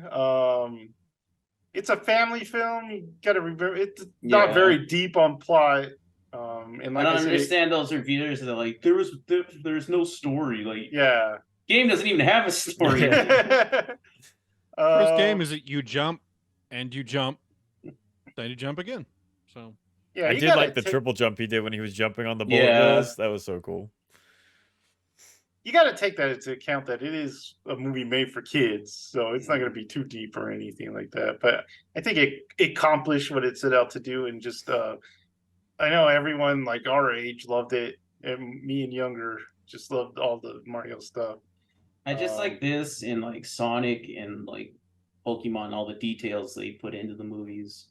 [SPEAKER 1] it's a family film. You gotta remember it's not
[SPEAKER 3] Yeah.
[SPEAKER 1] very deep on plot. And like
[SPEAKER 3] I don't
[SPEAKER 1] said,
[SPEAKER 3] understand those reviewers that are like, there's no story. Like,
[SPEAKER 1] yeah.
[SPEAKER 3] game doesn't even have a story.
[SPEAKER 4] First game is that you jump and you jump, then you jump again. So
[SPEAKER 1] yeah,
[SPEAKER 2] I
[SPEAKER 1] you
[SPEAKER 2] did
[SPEAKER 1] gotta
[SPEAKER 2] like the
[SPEAKER 1] take-
[SPEAKER 2] triple jump he did when he was jumping on the bullet
[SPEAKER 3] Yeah.
[SPEAKER 2] bills. That was so cool.
[SPEAKER 1] You got to take that into account that it is a movie made for kids, so it's not going to be too deep or anything like that. But I think it accomplished what it set out to do, and just I know everyone like our age loved it, and me and younger just loved all the Mario stuff.
[SPEAKER 3] I just like this and like Sonic and like Pokemon, all the details they put into the movies.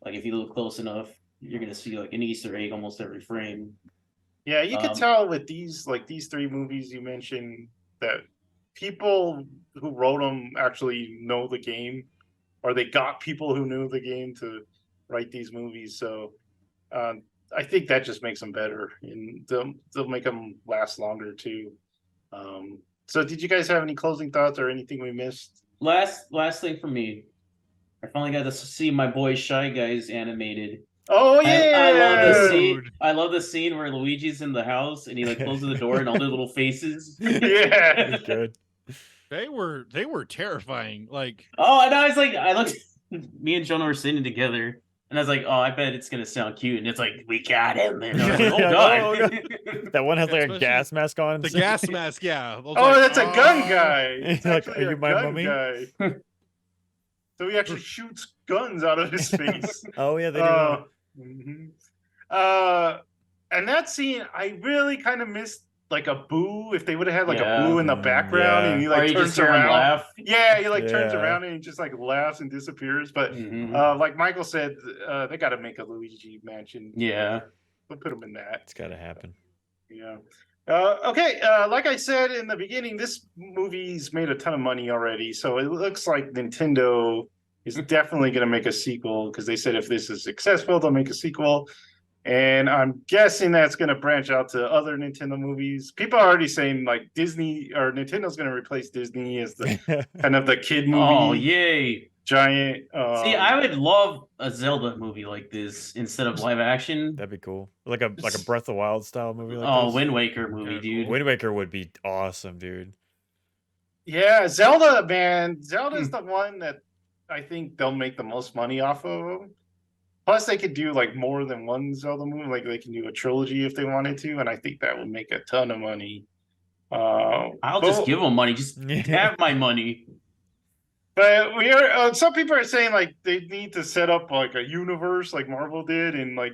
[SPEAKER 3] Like if you look close enough, you're gonna see like an Easter egg almost every frame.
[SPEAKER 1] Yeah, you can tell with these three movies you mentioned that people who wrote them actually know the game, or they got people who knew the game to write these movies. So I think that just makes them better, and they'll make them last longer too. So did you guys have any closing thoughts or anything we missed?
[SPEAKER 3] Last thing for me, I finally got to see my boy Shy Guys animated.
[SPEAKER 1] Oh yeah,
[SPEAKER 3] I love the scene.
[SPEAKER 4] Dude.
[SPEAKER 3] I love the scene where Luigi's in the house and he like closes the door and all the little faces.
[SPEAKER 1] Yeah.
[SPEAKER 2] Good.
[SPEAKER 4] they were terrifying. Like
[SPEAKER 3] Oh, and I was like, I looked. Me and Jonah were sitting together, and I was like, "Oh, I bet it's gonna sound cute." And it's like, "We got him!" And I was like, "Oh
[SPEAKER 2] Yeah,
[SPEAKER 3] god!"
[SPEAKER 2] oh, no. That one has like a
[SPEAKER 4] Especially
[SPEAKER 2] gas mask on.
[SPEAKER 4] the gas mask, yeah. I was
[SPEAKER 1] Oh,
[SPEAKER 4] like,
[SPEAKER 1] that's a gun
[SPEAKER 4] "Oh."
[SPEAKER 1] guy. It's
[SPEAKER 2] Like,
[SPEAKER 1] actually
[SPEAKER 2] are you
[SPEAKER 1] a
[SPEAKER 2] my
[SPEAKER 1] gun
[SPEAKER 2] mummy?
[SPEAKER 1] guy. So he actually shoots guns out of his face.
[SPEAKER 2] Oh yeah, they do. That.
[SPEAKER 1] Mhm. And that scene, I really kind of missed like a Boo. If they would have had like
[SPEAKER 3] Yeah.
[SPEAKER 1] a Boo in the background, and he
[SPEAKER 3] Or
[SPEAKER 1] like
[SPEAKER 3] you
[SPEAKER 1] turns
[SPEAKER 3] just hear him
[SPEAKER 1] around.
[SPEAKER 3] laugh.
[SPEAKER 1] Yeah, he like turns
[SPEAKER 2] Yeah.
[SPEAKER 1] around and he just like laughs and disappears. But
[SPEAKER 3] Mhm.
[SPEAKER 1] like Michael said, they got to make a Luigi mansion.
[SPEAKER 3] Yeah.
[SPEAKER 1] We'll put him in that.
[SPEAKER 2] It's gotta happen.
[SPEAKER 1] Yeah. Okay. Like I said in the beginning, this movie's made a ton of money already, so it looks like Nintendo is definitely going to make a sequel, because they said if this is successful, they'll make a sequel. And I'm guessing that's going to branch out to other Nintendo movies. People are already saying like Disney or Nintendo's going to replace Disney as the kind of the kid movie
[SPEAKER 3] Oh, yay!
[SPEAKER 1] giant.
[SPEAKER 3] See, I would love a Zelda movie like this instead of live action.
[SPEAKER 2] That'd be cool. Like a Breath of the Wild style movie. Like
[SPEAKER 3] Oh,
[SPEAKER 2] this.
[SPEAKER 3] Wind Waker movie,
[SPEAKER 4] Yeah,
[SPEAKER 3] dude.
[SPEAKER 2] Wind Waker would be awesome, dude.
[SPEAKER 1] Yeah, Zelda, man. Zelda's the one that I think they'll make the most money off of. Plus, they could do like more than one Zelda movie. Like they can do a trilogy if they wanted to, and I think that would make a ton of money.
[SPEAKER 3] I'll just give them money. Just have my money.
[SPEAKER 1] But we are. Some people are saying like they need to set up like a universe like Marvel did, and like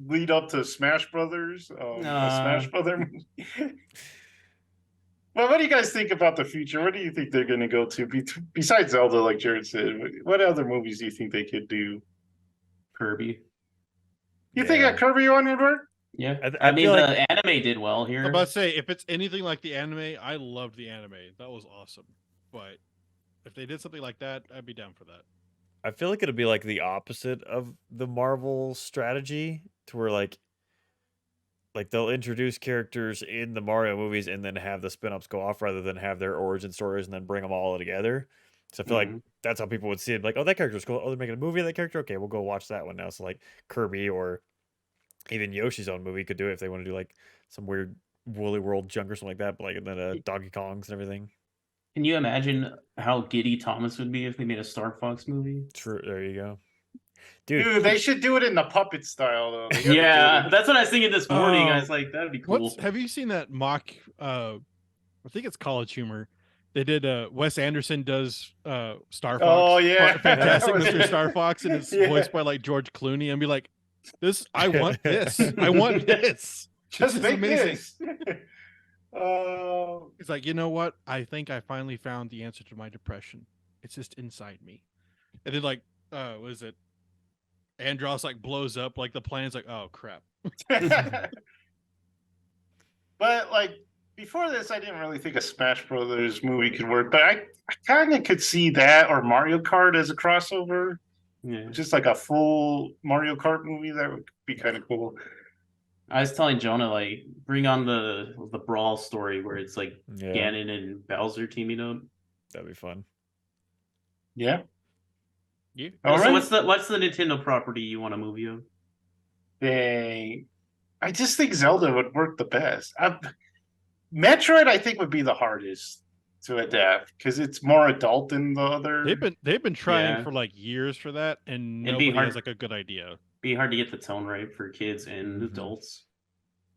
[SPEAKER 1] lead up to Smash Brothers, a Smash Brother movie. Well, what do you guys think about the future? What do you think they're going to go to besides Zelda, like Jared said? What other movies do you think they could do?
[SPEAKER 3] Kirby.
[SPEAKER 1] You think a Kirby one would work?
[SPEAKER 3] Yeah,
[SPEAKER 2] I
[SPEAKER 3] mean
[SPEAKER 2] feel
[SPEAKER 3] the
[SPEAKER 2] like-
[SPEAKER 3] anime did well here.
[SPEAKER 4] I'm about to say, if it's anything like the anime, I loved the anime. That was awesome. But if they did something like that, I'd be down for that.
[SPEAKER 2] I feel like it'll be like the opposite of the Marvel strategy, to where like they'll introduce characters in the Mario movies and then have the spin-offs go off rather than have their origin stories and then bring them all together. So I feel like that's how people would see it. Like, oh, that character's cool. Oh, they're making a movie of that character. Okay, we'll go watch that one now. So like Kirby or even Yoshi's own movie could do it if they want to do like some weird Woolly World junk or something like that. But like, and then Donkey Kong's and everything.
[SPEAKER 3] Can you imagine how giddy Thomas would be if they made a Star Fox movie?
[SPEAKER 2] True. There you go.
[SPEAKER 1] Dude, they should do it in the puppet style though. They gotta
[SPEAKER 3] Yeah,
[SPEAKER 1] do it.
[SPEAKER 3] that's what I was thinking this morning. I was like, that'd be cool.
[SPEAKER 4] Have you seen that mock? I think it's College Humor. They did. Wes Anderson does Star Fox.
[SPEAKER 1] Oh, yeah.
[SPEAKER 4] Fantastic
[SPEAKER 1] That was-
[SPEAKER 4] Mr. Star Fox, and it's
[SPEAKER 1] Yeah.
[SPEAKER 4] voiced by like George Clooney, and be like, "This, I want this. I want this."
[SPEAKER 1] Just
[SPEAKER 4] This is
[SPEAKER 1] make
[SPEAKER 4] amazing.
[SPEAKER 1] this. Oh,
[SPEAKER 4] It's like, you know what? I think I finally found the answer to my depression. It's just inside me. And then like, what is it? Andros like blows up. Like the planet's like, oh crap.
[SPEAKER 1] but like before this, I didn't really think a Smash Brothers movie could work. But I kind of could see that or Mario Kart as a crossover,
[SPEAKER 3] Yeah.
[SPEAKER 1] just like a full Mario Kart movie. That would be kind of cool.
[SPEAKER 3] I was telling Jonah, like, bring on the Brawl story where it's like
[SPEAKER 2] Yeah,
[SPEAKER 3] Ganon and Bowser teaming up.
[SPEAKER 2] that'd be fun.
[SPEAKER 1] Yeah.
[SPEAKER 4] Yeah.
[SPEAKER 1] All
[SPEAKER 3] So
[SPEAKER 1] right.
[SPEAKER 3] what's the Nintendo property you want a movie of?
[SPEAKER 1] Dang. I just think Zelda would work the best. Metroid, I think, would be the hardest to adapt because it's more adult than the other.
[SPEAKER 4] They've been trying
[SPEAKER 3] Yeah.
[SPEAKER 4] for like years for that, and
[SPEAKER 3] It'd be
[SPEAKER 4] nobody
[SPEAKER 3] hard.
[SPEAKER 4] has like a good idea.
[SPEAKER 3] Be hard to get the tone right for kids and
[SPEAKER 2] Mhm.
[SPEAKER 3] adults.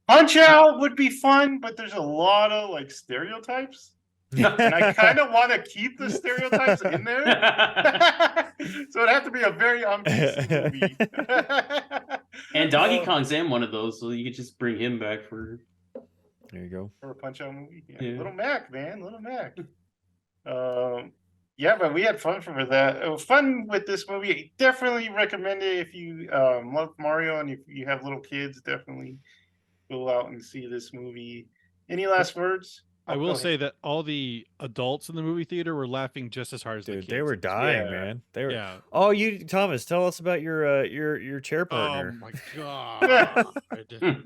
[SPEAKER 1] Punch Out would be fun, but there's a lot of like stereotypes, and I kind of want to keep the stereotypes in there. So it'd have to be a very PC movie.
[SPEAKER 3] And Donkey Kong's in one of those, so you could just bring him back for.
[SPEAKER 2] There you go.
[SPEAKER 1] For a Punch Out movie. Yeah.
[SPEAKER 3] Yeah.
[SPEAKER 1] Little Mac, man. Little Mac. Yeah, but we had fun for that. It was fun with this movie. Definitely recommend it if you love Mario and if you have little kids. Definitely go out and see this movie. Any last words?
[SPEAKER 4] I
[SPEAKER 1] Oh,
[SPEAKER 4] will
[SPEAKER 1] go
[SPEAKER 4] say that all the adults in the movie theater were laughing just as hard as the
[SPEAKER 2] Dude,
[SPEAKER 4] kids.
[SPEAKER 2] they were dying,
[SPEAKER 1] Yeah.
[SPEAKER 2] man. They were.
[SPEAKER 4] Yeah.
[SPEAKER 2] Oh, Thomas, tell us about your chair
[SPEAKER 4] Oh
[SPEAKER 2] partner.
[SPEAKER 4] my god.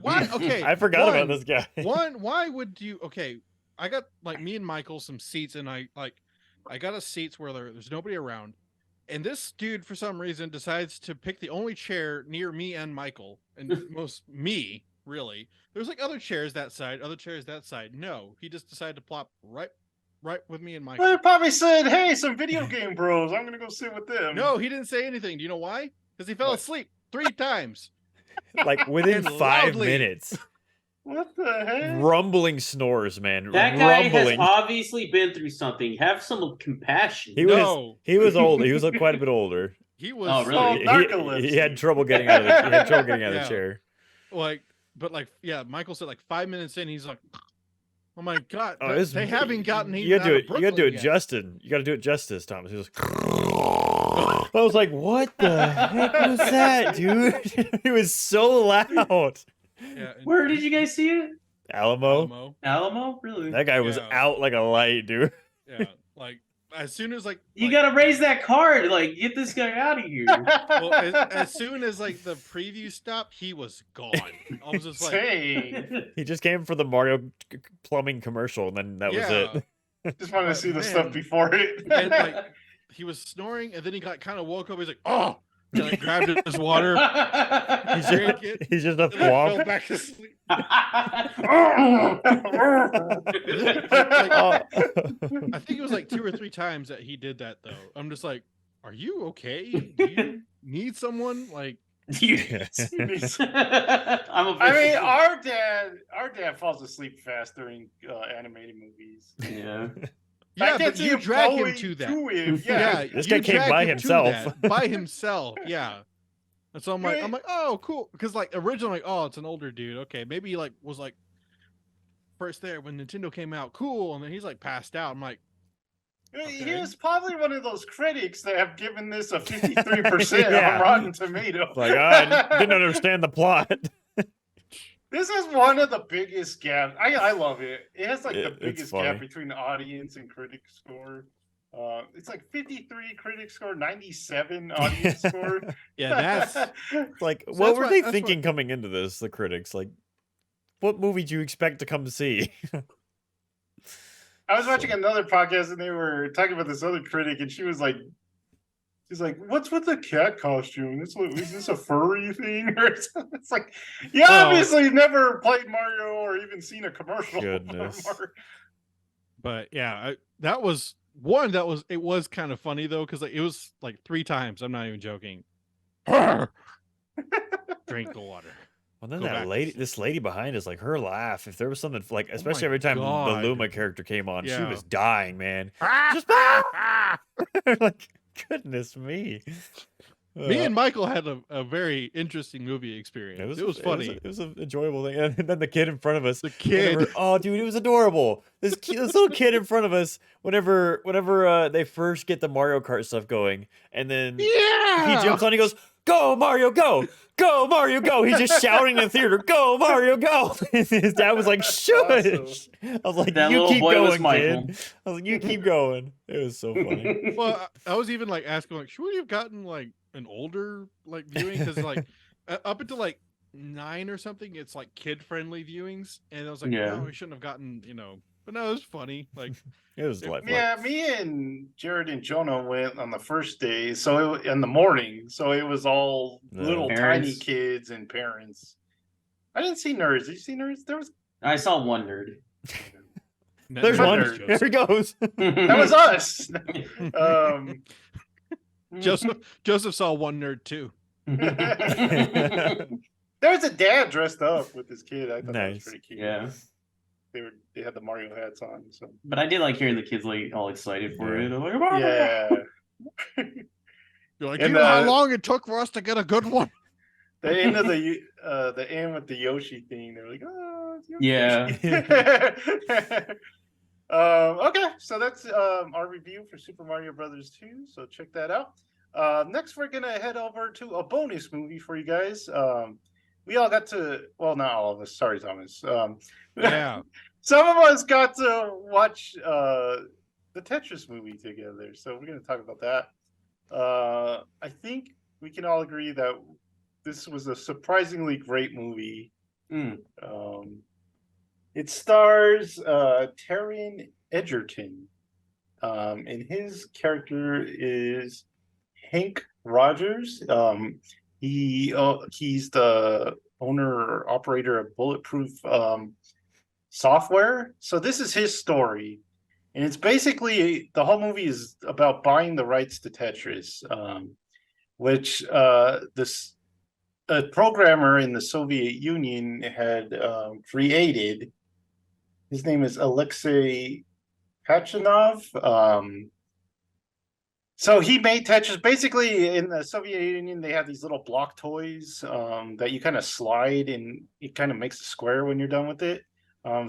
[SPEAKER 4] Why? Okay.
[SPEAKER 2] I forgot about
[SPEAKER 4] one-
[SPEAKER 2] this guy.
[SPEAKER 4] One, why would you? Okay, I got like me and Michael some seats, and I got us seats where there's nobody around, and this dude for some reason decides to pick the only chair near me and Michael, and most me really. There's like other chairs that side, other chairs that side. No, he just decided to plop right with me and Michael.
[SPEAKER 1] Well, he probably said, "Hey, some video game bros. I'm gonna go sit with them."
[SPEAKER 4] No, he didn't say anything. Do you know why? Because he fell
[SPEAKER 1] What?
[SPEAKER 4] asleep 3 times.
[SPEAKER 2] Like within
[SPEAKER 4] And
[SPEAKER 2] 5
[SPEAKER 4] loudly.
[SPEAKER 2] minutes.
[SPEAKER 1] What the heck?
[SPEAKER 2] Rumbling snores, man.
[SPEAKER 3] That guy has
[SPEAKER 2] Rumbling.
[SPEAKER 3] obviously been through something. Have some compassion.
[SPEAKER 2] He was
[SPEAKER 4] No,
[SPEAKER 2] he was old. He was quite a bit older.
[SPEAKER 4] he was.
[SPEAKER 3] Oh, really?
[SPEAKER 1] Oh,
[SPEAKER 2] He,
[SPEAKER 1] narcolepsy.
[SPEAKER 2] he had trouble getting out of the,
[SPEAKER 4] Yeah.
[SPEAKER 2] chair.
[SPEAKER 4] Like, but like, yeah, Michael said like 5 minutes in, he's like, "Oh my god,
[SPEAKER 2] Oh,
[SPEAKER 4] they-
[SPEAKER 2] this-
[SPEAKER 4] they haven't gotten
[SPEAKER 2] You
[SPEAKER 4] even
[SPEAKER 2] gotta do
[SPEAKER 4] out
[SPEAKER 2] it.
[SPEAKER 4] of
[SPEAKER 2] You gotta do it,
[SPEAKER 4] Brooklyn yet."
[SPEAKER 2] Justin. You gotta do it justice, Thomas. He was. I was like, "What the heck was that, dude?" He was so loud.
[SPEAKER 4] Yeah, and
[SPEAKER 3] Where did you guys see it?
[SPEAKER 2] Alamo.
[SPEAKER 4] Alamo.
[SPEAKER 3] Alamo? Really?
[SPEAKER 2] That guy was
[SPEAKER 4] Yeah.
[SPEAKER 2] out like a light, dude.
[SPEAKER 4] Yeah, like as soon as like
[SPEAKER 3] You
[SPEAKER 4] like,
[SPEAKER 3] gotta raise that card. Like, get this guy out of here.
[SPEAKER 4] well, as soon as like the preview stopped, he was gone. I was just like,
[SPEAKER 1] Dang.
[SPEAKER 2] He just came for the Mario plumbing commercial, and then that was
[SPEAKER 4] yeah.
[SPEAKER 2] it.
[SPEAKER 1] Just wanted to
[SPEAKER 4] But,
[SPEAKER 1] see the
[SPEAKER 4] man.
[SPEAKER 1] stuff before it.
[SPEAKER 4] And like he was snoring, and then he got kind of woke up. He's like, "Oh, Like, grabbed his water,
[SPEAKER 2] He's
[SPEAKER 4] drank it,
[SPEAKER 2] he's just a
[SPEAKER 4] and then fell
[SPEAKER 2] flop.
[SPEAKER 4] back to sleep.
[SPEAKER 2] Oh.
[SPEAKER 4] I think it was like 2 or 3 times that he did that though. I'm just like, are you okay? Do you need someone? Like,
[SPEAKER 1] I mean, our dad falls asleep fast during animated movies.
[SPEAKER 3] Yeah.
[SPEAKER 4] yeah,
[SPEAKER 1] I can't
[SPEAKER 4] but
[SPEAKER 1] see
[SPEAKER 4] you
[SPEAKER 1] him
[SPEAKER 4] drag him
[SPEAKER 1] going
[SPEAKER 4] to that.
[SPEAKER 1] him.
[SPEAKER 4] Yeah,
[SPEAKER 2] This
[SPEAKER 4] you
[SPEAKER 2] guy came
[SPEAKER 4] drag
[SPEAKER 2] by
[SPEAKER 4] him to
[SPEAKER 2] himself.
[SPEAKER 4] that, by himself. Yeah. And so I'm like, oh, cool. Because like originally, oh, it's an older dude. Okay, maybe he like was like first there when Nintendo came out, cool, and then he's like passed out. I'm like,
[SPEAKER 1] He
[SPEAKER 4] okay.
[SPEAKER 1] was probably one of those critics that have given this a 53%
[SPEAKER 2] Yeah.
[SPEAKER 1] on Rotten Tomatoes.
[SPEAKER 2] Like, I didn't understand the plot.
[SPEAKER 1] This is one of the biggest gaps. I love it. It has like the
[SPEAKER 2] It's
[SPEAKER 1] biggest
[SPEAKER 2] funny.
[SPEAKER 1] gap between the audience and critic score. It's like 53 critic score, 97 audience score.
[SPEAKER 4] yeah, that's
[SPEAKER 2] Like,
[SPEAKER 4] So
[SPEAKER 2] what
[SPEAKER 4] that's
[SPEAKER 2] were
[SPEAKER 4] what-
[SPEAKER 2] they
[SPEAKER 4] that's
[SPEAKER 2] thinking coming into this? The critics, like, what movie do you expect to come see?
[SPEAKER 1] I was watching another podcast and they were talking about this other critic, and she's like, "What's with the cat costume? Is this a furry thing or something?" It's like, you
[SPEAKER 4] Well-
[SPEAKER 1] obviously never played Mario or even seen a commercial.
[SPEAKER 2] Goodness.
[SPEAKER 4] But yeah, that was one that was it was kind of funny though because like, it was like 3 times. I'm not even joking. Drink the water.
[SPEAKER 2] Well, then
[SPEAKER 4] Go
[SPEAKER 2] that
[SPEAKER 4] back.
[SPEAKER 2] lady, this lady behind us, like her laugh. If there was something like, especially
[SPEAKER 4] my
[SPEAKER 2] every time
[SPEAKER 4] God.
[SPEAKER 2] the Luma character came on, she
[SPEAKER 4] Yeah.
[SPEAKER 2] was dying, man. Just like, goodness me.
[SPEAKER 4] Me and Michael had a very interesting movie experience. It was funny.
[SPEAKER 2] It was an enjoyable thing. And then the kid in front of us.
[SPEAKER 4] The kid.
[SPEAKER 2] whenever- oh, dude, it was adorable. This little kid in front of us. Whenever they first get the Mario Kart stuff going, and then
[SPEAKER 4] Yeah.
[SPEAKER 2] he jumps on, he goes, "Go Mario, go! Go Mario, go!" He's just shouting in the theater, "Go Mario, go!" His dad was like, "Shush!"
[SPEAKER 1] Awesome.
[SPEAKER 2] I was like,
[SPEAKER 3] That
[SPEAKER 2] "You
[SPEAKER 3] little
[SPEAKER 2] keep
[SPEAKER 3] boy was
[SPEAKER 2] going,
[SPEAKER 3] Michael.
[SPEAKER 2] kid." I was like, "You keep going." It was so funny.
[SPEAKER 4] Well, I was even like asking, like, should we have gotten like an older like viewing? Because like up until like 9 or something, it's like kid friendly viewings, and I was like,
[SPEAKER 3] Yeah.
[SPEAKER 4] no, we shouldn't have gotten, But no, it was funny. Like,
[SPEAKER 2] It was delightful.
[SPEAKER 1] Yeah, me and Jared and Jonah went on the first day, so in the morning. So it was all
[SPEAKER 2] The
[SPEAKER 1] little tiny
[SPEAKER 3] parents.
[SPEAKER 1] kids and parents. I didn't see nerds. Did you see nerds? There was
[SPEAKER 3] I saw one nerd.
[SPEAKER 2] There's
[SPEAKER 1] Fun
[SPEAKER 2] one.
[SPEAKER 1] nerd.
[SPEAKER 2] There he goes.
[SPEAKER 1] that was us. um,
[SPEAKER 4] Joseph saw one nerd too.
[SPEAKER 1] there was a dad dressed up with his kid. I thought that was
[SPEAKER 2] Nice.
[SPEAKER 1] pretty cute.
[SPEAKER 3] Yeah.
[SPEAKER 1] They had the Mario hats on. So
[SPEAKER 3] But I did like hearing the kids like all excited for
[SPEAKER 2] Yeah.
[SPEAKER 3] it. I'm like, "Mario!"
[SPEAKER 1] yeah,
[SPEAKER 4] You're like,
[SPEAKER 1] And,
[SPEAKER 4] you know how
[SPEAKER 1] uh,
[SPEAKER 4] long it took for us to get a good one?
[SPEAKER 1] the end of the end with the Yoshi thing. They're like, oh, it's Yoshi.
[SPEAKER 3] Yeah.
[SPEAKER 1] Okay, so that's our review for Super Mario Brothers 2. So check that out. Next, we're gonna head over to a bonus movie for you guys. We all got to, well, not all of us. Sorry, Thomas.
[SPEAKER 4] Yeah.
[SPEAKER 1] Some of us got to watch the Tetris movie together, so we're gonna talk about that. I think we can all agree that this was a surprisingly great movie.
[SPEAKER 3] Mm.
[SPEAKER 1] It stars Taron Egerton, and his character is Hank Rogers. He's the owner or operator of Bulletproof Software. So this is his story, and it's basically the whole movie is about buying the rights to Tetris, which this a programmer in the Soviet Union had created. His name is Alexei Pachinov. So he made Tetris. Basically, in the Soviet Union, they have these little block toys that you kind of slide, and it kind of makes a square when you're done with it.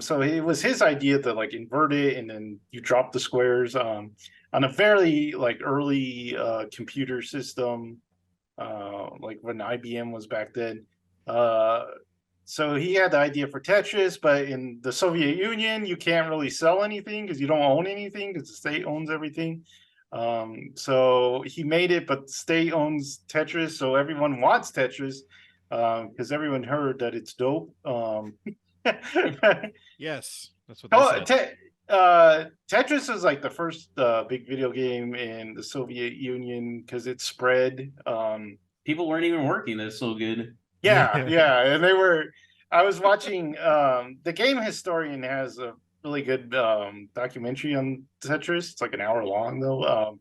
[SPEAKER 1] So it was his idea to like invert it, and then you drop the squares on a fairly like early computer system, like when IBM was back then. So he had the idea for Tetris, but in the Soviet Union, you can't really sell anything because you don't own anything because the state owns everything. So he made it, but the state owns Tetris, so everyone wants Tetris because everyone heard that it's dope.
[SPEAKER 4] Yes. That's what they said.
[SPEAKER 1] Tetris is like the first big video game in the Soviet Union because it spread.
[SPEAKER 3] people weren't even working. They're so good.
[SPEAKER 1] Yeah, yeah, and they were. I was watching. The Game Historian has a really good documentary on Tetris. It's like an hour long though.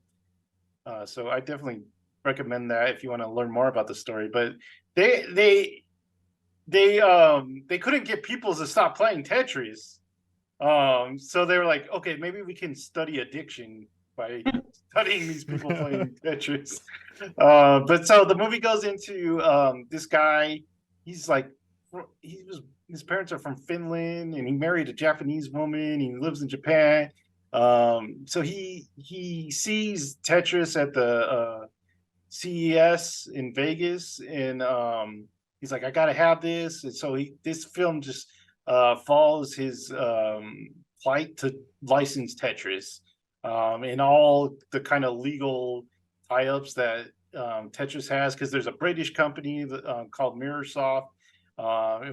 [SPEAKER 1] So I definitely recommend that if you want to learn more about the story. But they couldn't get people to stop playing Tetris. So they were like, okay, maybe we can study addiction by studying these people playing Tetris. But so the movie goes into this guy. He's like, his parents are from Finland, and he married a Japanese woman. He lives in Japan. So he sees Tetris at the CES in Vegas, and he's like, I gotta have this. And so this film just follows his plight to license Tetris, and all the kind of legal tie-ups that Tetris has, because there's a British company called Mirrorsoft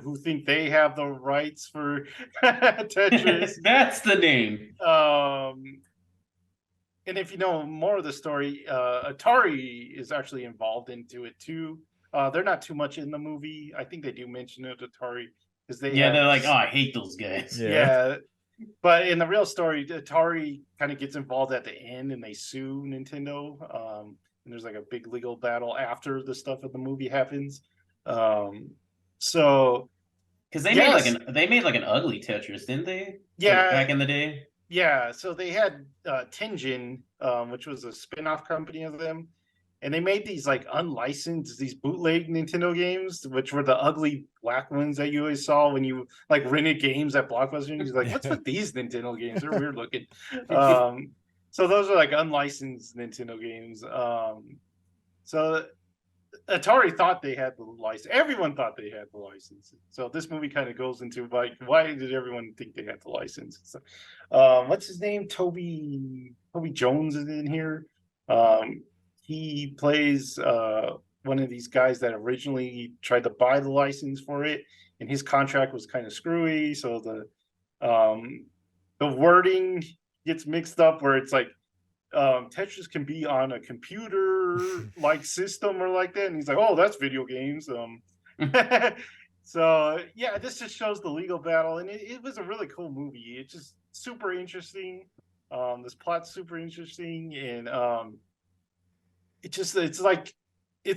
[SPEAKER 1] who think they have the rights for Tetris.
[SPEAKER 3] That's the name.
[SPEAKER 1] And if you know more of the story, Atari is actually involved into it too. They're not too much in the movie. I think they do mention it, Atari, because
[SPEAKER 3] they're like, oh, I hate those guys.
[SPEAKER 1] Yeah. But in the real story, Atari kind of gets involved at the end, and they sue Nintendo. And there's like a big legal battle after the stuff of the movie happens. So,
[SPEAKER 3] because they made like an ugly Tetris, didn't they?
[SPEAKER 1] Yeah,
[SPEAKER 3] like back in the day.
[SPEAKER 1] Yeah, so they had Tenjin, which was a spin-off company of them, and they made these like unlicensed, these bootleg Nintendo games, which were the ugly black ones that you always saw when you like rented games at Blockbuster. And you're like, what's with these Nintendo games? They're weird looking. So those are like unlicensed Nintendo games. So Atari thought they had the license. Everyone thought they had the license. So this movie kind of goes into like, why did everyone think they had the license? So, what's his name? Toby Jones is in here. He plays one of these guys that originally tried to buy the license for it, and his contract was kind of screwy. So the wording gets mixed up where it's like, Tetris can be on a computer like system or like that, and he's like, oh, that's video games. So yeah, this just shows the legal battle, and it was a really cool movie. It's just super interesting. This plot's super interesting, and it's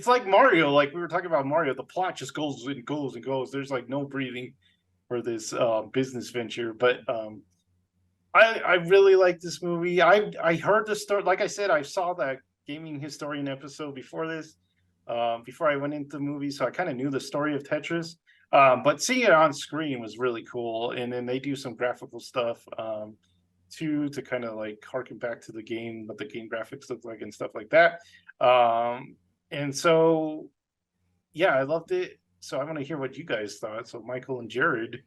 [SPEAKER 1] like Mario. Like we were talking about Mario, the plot just goes and goes and goes. There's like no breathing for this business venture. But I really like this movie. I heard the story. Like I said, I saw that Gaming Historian episode before this, before I went into the movie, so I kind of knew the story of Tetris. But seeing it on screen was really cool. And then they do some graphical stuff too, to kind of like harken back to the game, what the game graphics look like and stuff like that. And so, yeah, I loved it. So I want to hear what you guys thought. So Michael and Jared,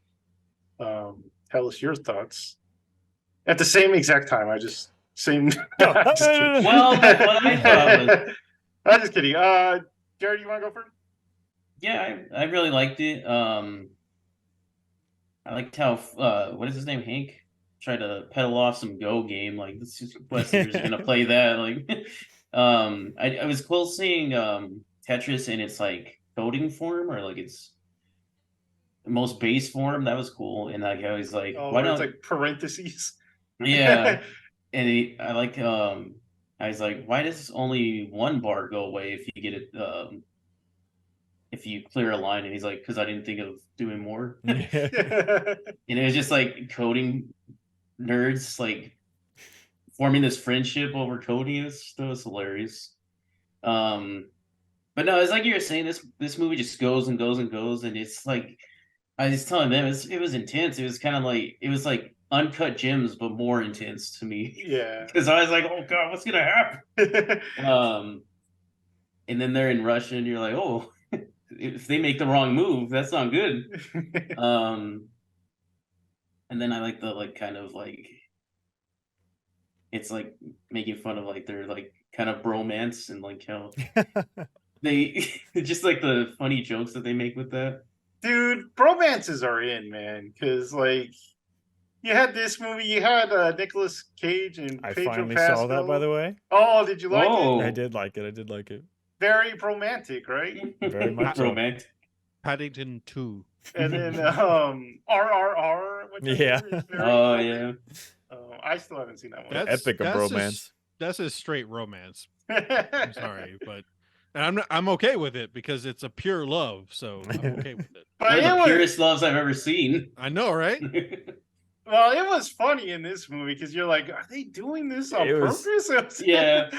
[SPEAKER 1] tell us your thoughts. At the same exact time, I'm just kidding.
[SPEAKER 3] Well, what I thought was,
[SPEAKER 1] I'm just kidding. Jared, you want to go first?
[SPEAKER 3] Yeah, I really liked it. I liked how what is his name, Hank, tried to peddle off some Go game. Like, this is Westerners are gonna play that. Like, I was cool seeing Tetris in its like coding form, or like its most base form. That was cool. And like how he's like, why not
[SPEAKER 1] like parentheses?
[SPEAKER 3] Yeah. And I like I was like, why does only one bar go away if you get it if you clear a line? And he's like, because I didn't think of doing more. And it was just like coding nerds like forming this friendship over coding. That was hilarious. But no, it's like you were saying, this movie just goes and goes and goes, and it's like I was telling them it was intense. It was kind of like Uncut Gems, but more intense to me.
[SPEAKER 1] Yeah.
[SPEAKER 3] Because I was like, oh god, what's gonna happen? And then they're in Russia, and you're like, oh, if they make the wrong move, that's not good. And then I like the like kind of like it's like making fun of like their like kind of bromance and like how they just like the funny jokes that they make with that.
[SPEAKER 1] Dude, bromances are in, man, because like you had this movie, you had Nicolas Cage and Pedro
[SPEAKER 2] finally
[SPEAKER 1] Pascal.
[SPEAKER 2] saw that, by the way.
[SPEAKER 1] Oh, did you like it?
[SPEAKER 2] I did like it.
[SPEAKER 1] very romantic, right?
[SPEAKER 2] Very much so.
[SPEAKER 3] romantic.
[SPEAKER 4] Paddington 2.
[SPEAKER 1] And then RRR, which I
[SPEAKER 2] Yeah.
[SPEAKER 1] hear is very
[SPEAKER 3] Oh
[SPEAKER 1] romantic.
[SPEAKER 3] yeah.
[SPEAKER 1] I still haven't seen that one.
[SPEAKER 2] Epic of bromance.
[SPEAKER 4] That's a straight romance. I'm sorry, but and I'm okay with it because it's a pure love, so I'm okay with it.
[SPEAKER 1] But
[SPEAKER 3] One of
[SPEAKER 1] it
[SPEAKER 3] the
[SPEAKER 1] was,
[SPEAKER 3] purest loves I've ever seen.
[SPEAKER 4] I know, right?
[SPEAKER 1] well, it was funny in this movie because you're like, are they doing this on
[SPEAKER 2] It was-
[SPEAKER 1] purpose?
[SPEAKER 3] Yeah.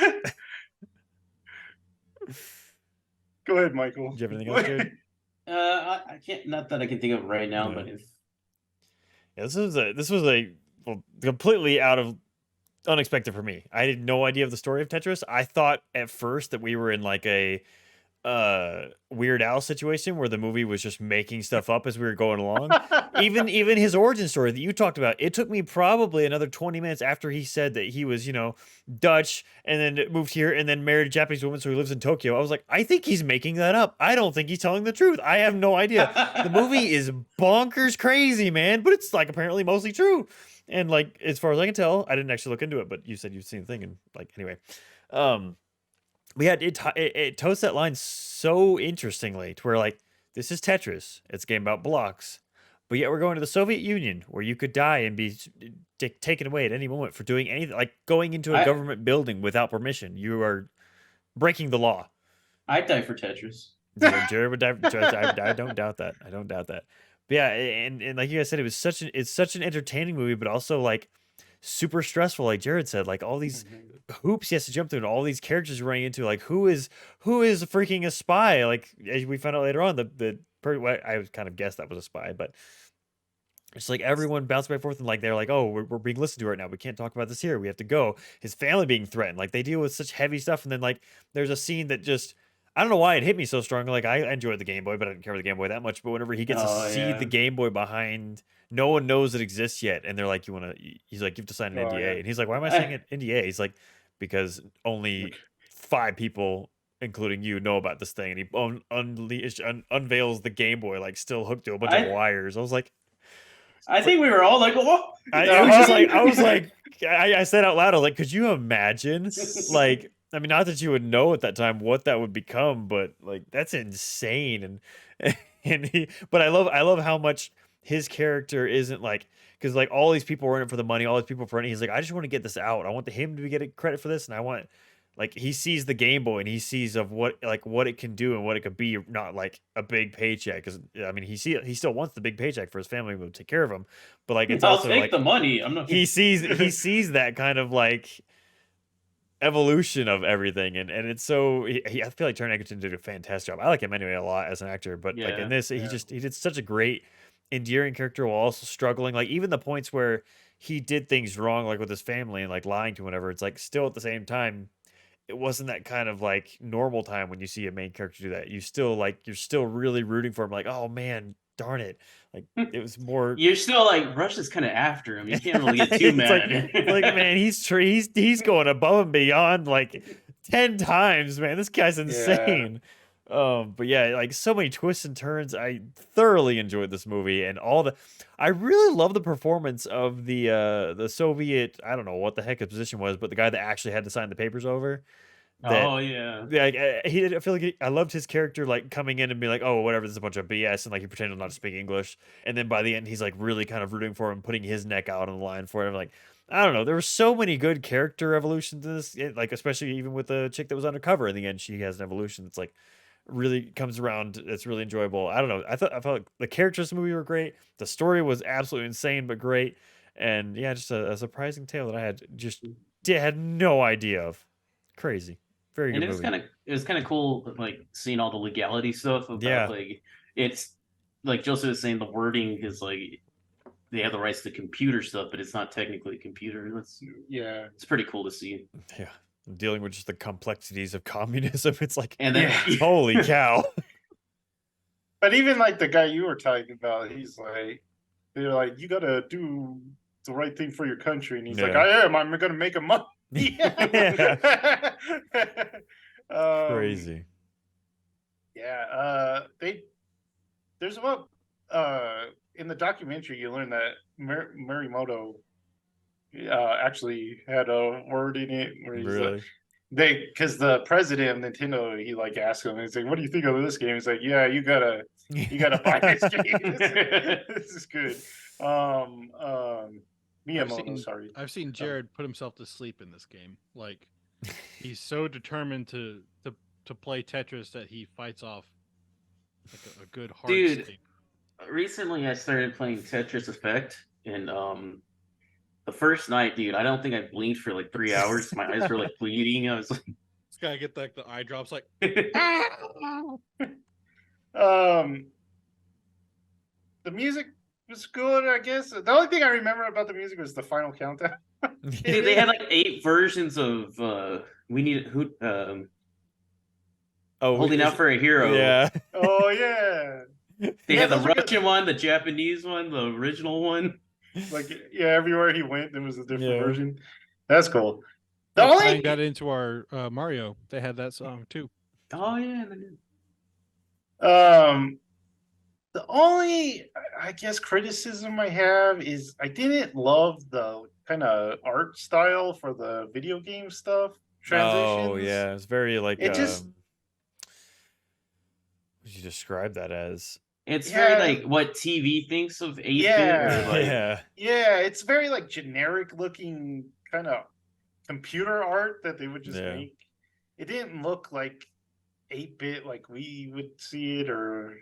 [SPEAKER 1] Go ahead, Michael.
[SPEAKER 2] Do you have anything else, Jared?
[SPEAKER 3] I can't. Not that I can think of right now,
[SPEAKER 2] Yeah.
[SPEAKER 3] but if
[SPEAKER 2] Yeah, this was a well, completely out of unexpected for me. I had no idea of the story of Tetris. I thought at first that we were in like a Weird Al situation where the movie was just making stuff up as we were going along. Even his origin story that you talked about, it took me probably another 20 minutes after he said that he was, Dutch and then moved here and then married a Japanese woman, so he lives in Tokyo. I was like, I think he's making that up. I don't think he's telling the truth. I have no idea. The movie is bonkers crazy, man, but it's like apparently mostly true. And like as far as I can tell, I didn't actually look into it, but you said you've seen the thing, and like anyway. We had it toes that line so interestingly to where like this is Tetris. It's a game about blocks, but yet we're going to the Soviet Union where you could die and be taken away at any moment for doing anything, like going into a government building without permission. You are breaking the law.
[SPEAKER 3] I'd die for Tetris.
[SPEAKER 2] Jared would die. I don't doubt that. I don't doubt that. But yeah, and like you guys said, it's such an entertaining movie, but also like super stressful. Like Jared said, like all these hoops he has to jump through, and all these characters running into. Like who is freaking a spy? Like as we found out later on, I kind of guessed that was a spy, but it's like everyone bounced back and forth, and like they're like, oh, we're being listened to right now. We can't talk about this here. We have to go. His family being threatened. Like they deal with such heavy stuff, and then like there's a scene that just. I don't know why it hit me so strong. Like I enjoyed the Game Boy, but I didn't care for the Game Boy that much. But whenever he gets to see the Game Boy behind, no one knows it exists yet, and they're like, he's like, you have to sign an NDA,
[SPEAKER 1] yeah.
[SPEAKER 2] and he's like, why am I signing an NDA? He's like, because only 5 people, including you, know about this thing, and he unveils the Game Boy, like still hooked to a bunch of wires. I was like,
[SPEAKER 3] I think we were all like, oh.
[SPEAKER 2] I said out loud, I was like, could you imagine, like. I mean, not that you would know at that time what that would become, but like that's insane. But I love how much his character isn't like, because like all these people were in it for the money, all these people for it. He's like, I just want to get this out. I want him to be getting credit for this, and I want like he sees the Game Boy and he sees of what it can do and what it could be, not like a big paycheck. Because I mean, he still wants the big paycheck for his family to take care of him, but like it's
[SPEAKER 3] I'll
[SPEAKER 2] also
[SPEAKER 3] take
[SPEAKER 2] like
[SPEAKER 3] the money. I'm not.
[SPEAKER 2] He sees that kind of like evolution of everything, and it's so I feel like Taron Egerton did a fantastic job. I like him anyway a lot as an actor, but like in this, he did such a great endearing character while also struggling. Like even the points where he did things wrong, like with his family and like lying to whatever, it's like still at the same time, it wasn't that kind of like normal time when you see a main character do that. You're still really rooting for him. Like, oh man, darn it! Like it was more.
[SPEAKER 3] You're still like Russia's kind of after him. You can't really get too mad.
[SPEAKER 2] like man, he's going above and beyond like 10 times, man. This guy's insane. But yeah, like so many twists and turns. I thoroughly enjoyed this movie, and I really love the performance of the Soviet. I don't know what the heck his position was, but the guy that actually had to sign the papers over. Like I feel like I loved his character, like coming in and being like, oh whatever, this is a bunch of BS, and like he pretended not to speak English, and then by the end he's like really kind of rooting for him, putting his neck out on the line for him. Like I don't know, there were so many good character evolutions in this, like especially even with the chick that was undercover. In the end, she has an evolution that's like really comes around. It's really enjoyable. I don't know. I felt like the characters in the movie were great. The story was absolutely insane but great, and yeah, just a surprising tale that I had no idea of. Crazy. Very good.
[SPEAKER 3] And it was kind of cool, like seeing all the legality stuff about like it's like Joseph was saying, the wording is like they have the rights to computer stuff, but it's not technically a computer. It's pretty cool to see.
[SPEAKER 2] Yeah, dealing with just the complexities of communism. It's like,
[SPEAKER 3] and then
[SPEAKER 2] holy cow.
[SPEAKER 1] But even like the guy you were talking about, he's like, they're like, you gotta do the right thing for your country, and he's like, I'm gonna make a money.
[SPEAKER 2] Crazy.
[SPEAKER 1] Yeah, there's about in the documentary you learn that Morimoto actually had a word in it where he's like, because the president of Nintendo, he like asked him, he's like, "What do you think of this game?" He's like, "Yeah, you gotta buy this game. This is good." Miyamoto, sorry.
[SPEAKER 4] I've seen Jared put himself to sleep in this game. Like, he's so determined to play Tetris that he fights off like a good hard
[SPEAKER 3] Dude.
[SPEAKER 4] sleep.
[SPEAKER 3] Recently, I started playing Tetris Effect, and the first night, dude, I don't think I blinked for like 3 hours. My eyes were like bleeding. I was like,
[SPEAKER 4] This guy get like the eye drops, like.
[SPEAKER 1] The music was good, I guess. The only thing I remember about the music was the final countdown.
[SPEAKER 3] dude, they had like 8 versions of "We Need Who." Holding out for a hero.
[SPEAKER 2] Yeah.
[SPEAKER 1] Oh yeah.
[SPEAKER 3] They had the
[SPEAKER 1] those are good.
[SPEAKER 3] Russian one, the Japanese one, the original one.
[SPEAKER 1] Like yeah, everywhere he went, there was a different
[SPEAKER 2] Yeah.
[SPEAKER 1] version. That's cool. The
[SPEAKER 4] Tying
[SPEAKER 1] only
[SPEAKER 4] that into our Mario, they had that song too.
[SPEAKER 3] Oh yeah.
[SPEAKER 1] the only I guess criticism I have is I didn't love the kind of art style for the video game stuff. Transitions.
[SPEAKER 2] Oh yeah, it's very like
[SPEAKER 1] It just-
[SPEAKER 2] what would you describe that as?
[SPEAKER 3] It's
[SPEAKER 1] Yeah.
[SPEAKER 3] very like what TV thinks of 8-bit.
[SPEAKER 1] Yeah.
[SPEAKER 3] Or like,
[SPEAKER 2] Yeah.
[SPEAKER 1] Yeah, it's very like generic looking kind of computer art that they would just
[SPEAKER 2] Yeah.
[SPEAKER 1] make. It didn't look like 8-bit like we would see it, or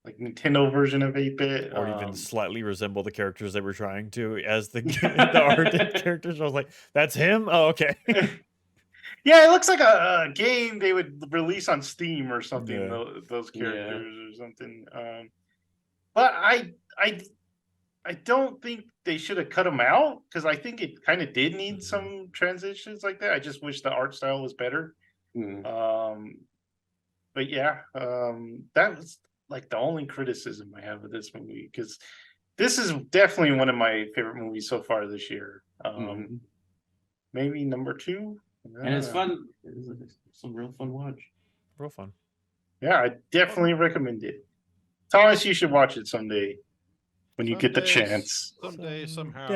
[SPEAKER 1] like Nintendo version of 8-bit.
[SPEAKER 2] Or even slightly resemble the characters they were trying to as the the art and characters. I was like, that's him? Oh, okay.
[SPEAKER 1] Yeah, it looks like a game they would release on Steam or something.
[SPEAKER 2] Yeah.
[SPEAKER 1] Those
[SPEAKER 3] Yeah.
[SPEAKER 1] characters or something. But I don't think they should have cut them out, because I think it kind of did need some transitions like that. I just wish the art style was better. But yeah, that was like the only criticism I have of this movie, because this is definitely one of my favorite movies so far this year. Maybe number 2.
[SPEAKER 3] And it's fun. It's some real fun watch.
[SPEAKER 2] Real fun.
[SPEAKER 1] Yeah, I definitely recommend it. Thomas, you should watch it someday when you get the
[SPEAKER 4] Someday,
[SPEAKER 1] chance.
[SPEAKER 4] Someday, somehow.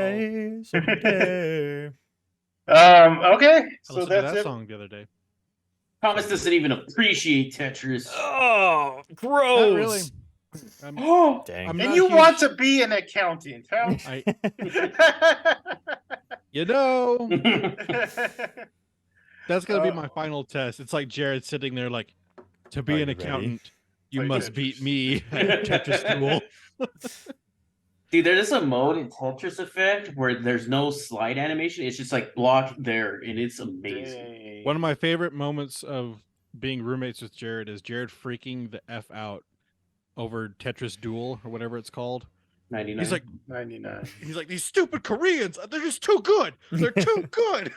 [SPEAKER 2] Someday.
[SPEAKER 1] Okay,
[SPEAKER 4] I
[SPEAKER 1] so
[SPEAKER 4] listened to
[SPEAKER 1] that's
[SPEAKER 4] that
[SPEAKER 1] it.
[SPEAKER 4] song the other day.
[SPEAKER 3] Thomas doesn't even appreciate Tetris.
[SPEAKER 2] Oh, gross.
[SPEAKER 4] Not really. I'm,
[SPEAKER 3] Oh,
[SPEAKER 2] Dang.
[SPEAKER 4] I'm
[SPEAKER 1] And
[SPEAKER 4] not
[SPEAKER 1] you
[SPEAKER 4] huge-
[SPEAKER 1] want to be an accountant, huh?
[SPEAKER 4] I, you know, that's gonna be my final test. It's like Jared sitting there, like, to
[SPEAKER 2] Are
[SPEAKER 4] be
[SPEAKER 2] you
[SPEAKER 4] an
[SPEAKER 2] ready?
[SPEAKER 4] accountant, you
[SPEAKER 1] Play
[SPEAKER 4] must
[SPEAKER 1] Tetris.
[SPEAKER 4] beat me at Tetris Duel.
[SPEAKER 3] dude, there's a mode in Tetris Effect where there's no slide animation. It's just like blocked there, and it's amazing.
[SPEAKER 1] Dang.
[SPEAKER 4] One of my favorite moments of being roommates with Jared is Jared freaking the F out over Tetris Duel or whatever it's called.
[SPEAKER 3] 99.
[SPEAKER 4] He's like,
[SPEAKER 1] 99.
[SPEAKER 4] these stupid Koreans, they're just too good. They're too good.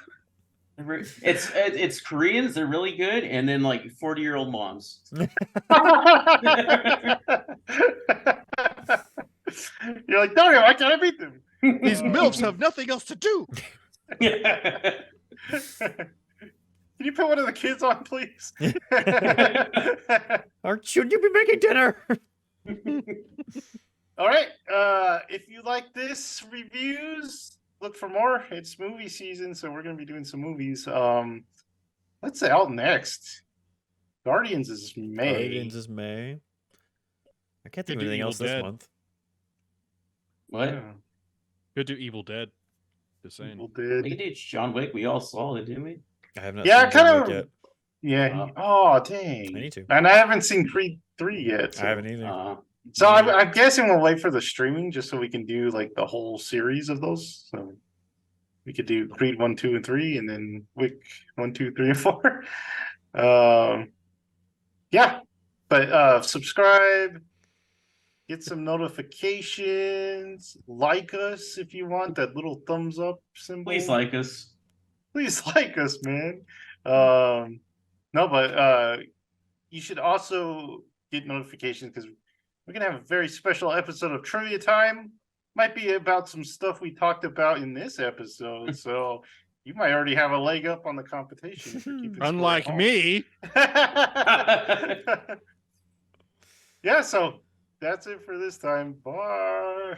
[SPEAKER 3] It's Koreans. They're really good, and then like 40-year-old moms.
[SPEAKER 1] You're like, Dario, why can't I beat them?
[SPEAKER 4] These MILFs have nothing else to do.
[SPEAKER 1] Can you put one of the kids on, please?
[SPEAKER 2] Or should you be making dinner?
[SPEAKER 1] All right. If you like this reviews, look for more. It's movie season, so we're gonna be doing some movies. What's out next? Guardians is May.
[SPEAKER 2] Guardians is May. I can't think
[SPEAKER 4] Could
[SPEAKER 2] of
[SPEAKER 4] do
[SPEAKER 2] anything
[SPEAKER 4] Evil
[SPEAKER 2] else this
[SPEAKER 4] Dead.
[SPEAKER 2] month.
[SPEAKER 3] What?
[SPEAKER 1] Yeah.
[SPEAKER 4] Could do Evil Dead. Just saying.
[SPEAKER 1] Evil
[SPEAKER 3] We
[SPEAKER 1] Dead.
[SPEAKER 3] did John Wick. We all saw it, didn't we?
[SPEAKER 2] I have not
[SPEAKER 1] Yeah,
[SPEAKER 2] seen John
[SPEAKER 1] kind
[SPEAKER 2] Wick
[SPEAKER 1] of.
[SPEAKER 2] yet.
[SPEAKER 1] Yeah. Oh, dang.
[SPEAKER 2] I need to.
[SPEAKER 1] And I haven't seen Creed 3 yet. So.
[SPEAKER 2] I haven't either.
[SPEAKER 1] So I'm guessing we'll wait for the streaming just so we can do like the whole series of those. So we could do Creed 1, 2, and 3, and then Wick 1, 2, 3, and 4. Yeah, but subscribe, get some notifications, like us if you want that little thumbs up symbol.
[SPEAKER 3] Please like us.
[SPEAKER 1] Please like us, man. No, but you should also get notifications because we're gonna have a very special episode of Trivia Time. Might be about some stuff we talked about in this episode, so you might already have a leg up on the competition. If you're keeping score at
[SPEAKER 4] Unlike
[SPEAKER 1] home.
[SPEAKER 4] me.
[SPEAKER 1] Yeah, so that's it for this time. Bye.